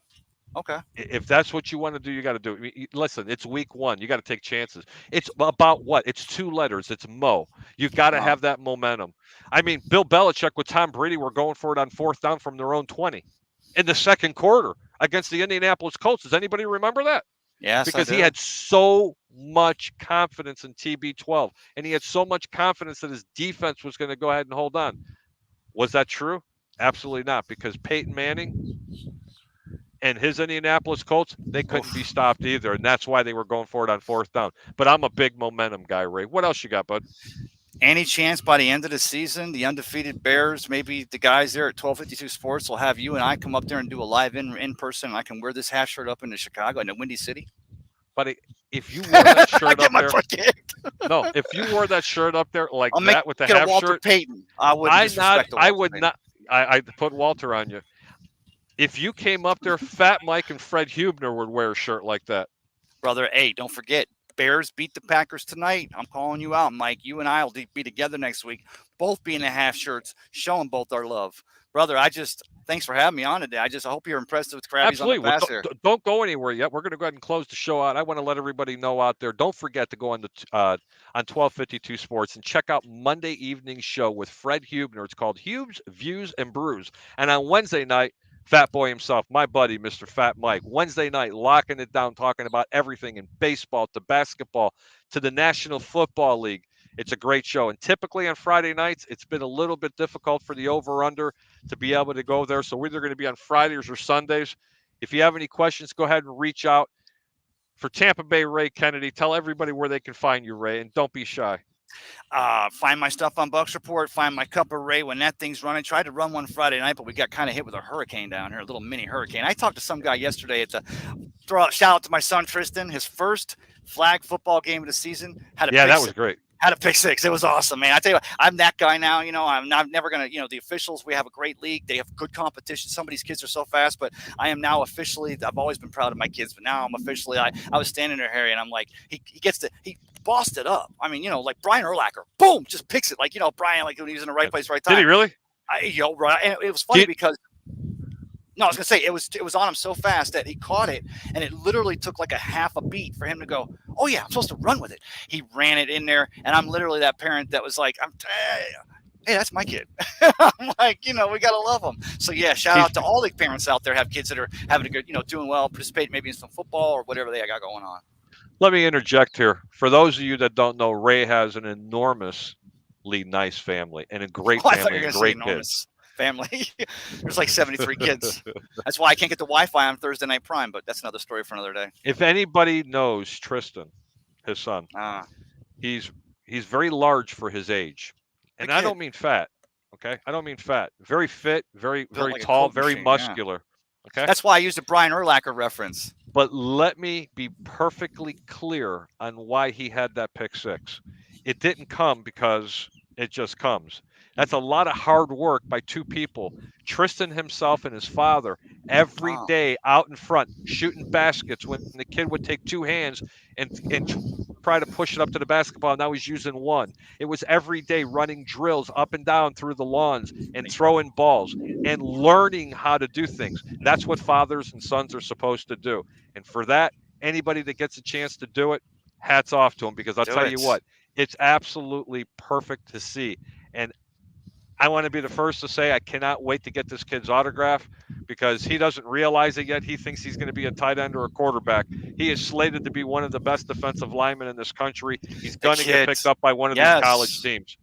S1: Okay.
S2: If that's what you want to do, you got to do it. Listen, it's Week 1. You got to take chances. It's about what? It's 2 letters. It's Mo. You got to have that momentum. I mean, Bill Belichick with Tom Brady were going for it on fourth down from their own 20 in the second quarter against the Indianapolis Colts. Does anybody remember that?
S1: Yes,
S2: because he had so much confidence in TB12, and he had so much confidence that his defense was going to go ahead and hold on. Was that true? Absolutely not, because Peyton Manning and his Indianapolis Colts, they couldn't be stopped either, and that's why they were going for it on fourth down. But I'm a big momentum guy, Ray. What else you got, bud?
S1: Any chance by the end of the season, the undefeated Bears, maybe the guys there at 1252 Sports will have you and I come up there and do a live in person, and I can wear this half shirt up into Chicago in the Windy City?
S2: But if you wore that shirt up there, no, if you wore that shirt up there like that with the half shirt,
S1: Payton, I would
S2: not. I put Walter on you. If you came up there, Fat Mike and Fred Hubner would wear a shirt like that.
S1: Brother, hey, don't forget, Bears beat the Packers tonight. I'm calling you out, Mike. You and I will be together next week, both being the half shirts, showing both our love. Brother, thanks for having me on today. I hope you're impressed with Krabby's on the pass here.
S2: Don't go anywhere yet. We're going to go ahead and close the show out. I want to let everybody know out there, don't forget to go on 1252 Sports and check out Monday evening show with Fred Hubner. It's called Hubes, Views, and Brews. And on Wednesday night, Fat Boy himself, my buddy, Mr. Fat Mike, Wednesday night, locking it down, talking about everything in baseball to basketball to the National Football League. It's a great show. And typically on Friday nights, it's been a little bit difficult for the over-under to be able to go there. So we're either going to be on Fridays or Sundays. If you have any questions, go ahead and reach out. For Tampa Bay Ray Kennedy, tell everybody where they can find you, Ray, and don't be shy.
S1: Find my stuff on Bucks Report. Find my Cup of Ray when that thing's running. Tried to run one Friday night, but we got kind of hit with a hurricane down here, a little mini hurricane. I talked to some guy yesterday. Shout out to my son Tristan. His first flag football game of the season had a
S2: that was great.
S1: Had a pick six. It was awesome, man. I tell you what, I'm that guy now. I'm never going to, the officials, we have a great league. They have good competition. Some of these kids are so fast, but I am now officially, I've always been proud of my kids, but now I'm officially, I was standing there, Harry, and I'm like, he bossed it up. I mean, like Brian Urlacher, boom, just picks it. Like, Brian, like when he was in the right place, right time.
S2: Did he really?
S1: Right. And it was funny because no, I was going to say it was on him so fast that he caught it, and it literally took like a half a beat for him to go, oh, yeah, I'm supposed to run with it. He ran it in there, and I'm literally that parent that was like, hey, that's my kid. I'm like, we got to love them. So, yeah, shout out to all the parents out there have kids that are having a good, doing well, participating maybe in some football or whatever they got going on.
S2: Let me interject here. For those of you that don't know, Ray has an enormously nice family and a great family and great kids.
S1: Family. There's like 73 kids. That's why I can't get the Wi-Fi on Thursday Night Prime, but that's another story for another day.
S2: If anybody knows Tristan, his son, he's very large for his age. And I don't mean fat. Okay? I don't mean fat. Very fit, very like tall, very muscular. Yeah. Okay?
S1: That's why I used a Brian Urlacher reference.
S2: But let me be perfectly clear on why he had that pick six. It didn't come because it just comes. That's a lot of hard work by two people. Tristan himself and his father every
S1: Wow.
S2: day out in front shooting baskets when the kid would take two hands and try to push it up to the basketball. Now he's using one. It was every day running drills up and down through the lawns and throwing balls and learning how to do things. That's what fathers and sons are supposed to do. And for that, anybody that gets a chance to do it, hats off to them, because I'll tell you what, it's absolutely perfect to see. And I want to be the first to say I cannot wait to get this kid's autograph, because he doesn't realize it yet. He thinks he's going to be a tight end or a quarterback. He is slated to be one of the best defensive linemen in this country. He's going to get picked up by one of these college teams.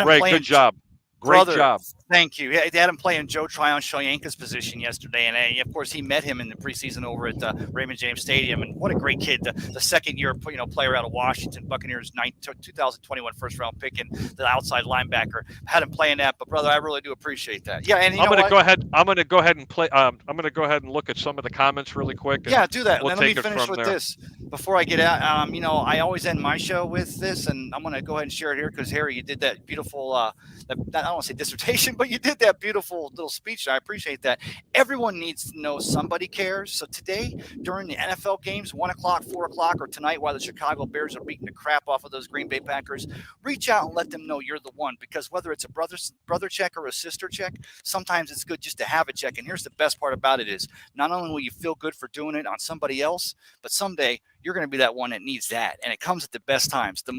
S2: Ray, good job. Great job.
S1: Thank you. Yeah, they had him playing Joe Tryon-Shoyinka's position yesterday, and of course he met him in the preseason over at Raymond James Stadium. And what a great kid! The second-year player out of Washington, Buccaneers, 2021 first-round pick, and the outside linebacker had him playing that. But brother, I really do appreciate that. Yeah, and I'm going to go ahead.
S2: I'm going to go ahead and play. I'm going to go ahead and look at some of the comments really quick.
S1: Yeah, do that. Let me finish with this before I get out. I always end my show with this, and I'm going to go ahead and share it here because Harry, you did that beautiful. I don't want to say dissertation, but you did that beautiful little speech. I appreciate that. Everyone needs to know somebody cares. So today, during the NFL games, 1 o'clock, 4 o'clock, or tonight while the Chicago Bears are beating the crap off of those Green Bay Packers, reach out and let them know you're the one. Because whether it's a brother check or a sister check, sometimes it's good just to have a check. And here's the best part about it is not only will you feel good for doing it on somebody else, but someday you're going to be that one that needs that. And it comes at the best times, the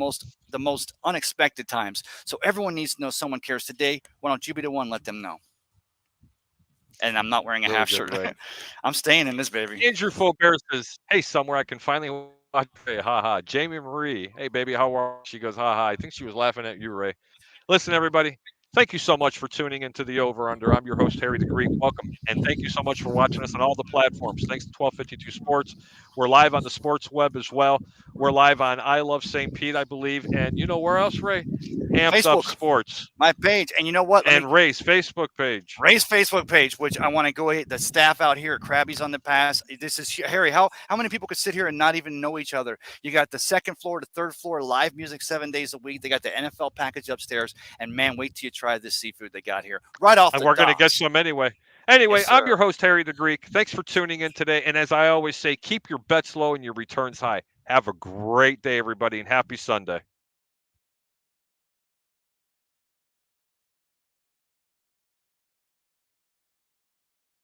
S1: most unexpected times. So everyone needs to know someone cares today. Why don't you be the one? Let them know. And I'm not wearing a half shirt. Right? I'm staying in this, baby.
S2: Andrew Faubert says, hey, somewhere I can finally watch Ray. Ha ha. Jamie Marie, hey, baby, how are you? She goes, ha ha. I think she was laughing at you, Ray. Listen, everybody. Thank you so much for tuning into the Over Under. I'm your host, Harry the Greek. Welcome. And thank you so much for watching us on all the platforms. Thanks to 1252 Sports. We're live on the Sports Web as well. We're live on I Love St. Pete, I believe. And you know where else, Ray? Amped
S1: Facebook.
S2: Up Sports.
S1: My page. And you know what?
S2: And Ray's Facebook page.
S1: Ray's Facebook page, which I want to go ahead. The staff out here at Krabby's on the Pass. This is Harry. How many people could sit here and not even know each other? You got the second floor to third floor, live music 7 days a week. They got the NFL package upstairs. And man, wait till you try this seafood they got here. Right off the
S2: we're going to get some anyway. Anyway,
S1: yes,
S2: I'm your host, Harry the Greek. Thanks for tuning in today. And as I always say, keep your bets low and your returns high. Have a great day, everybody, and happy Sunday.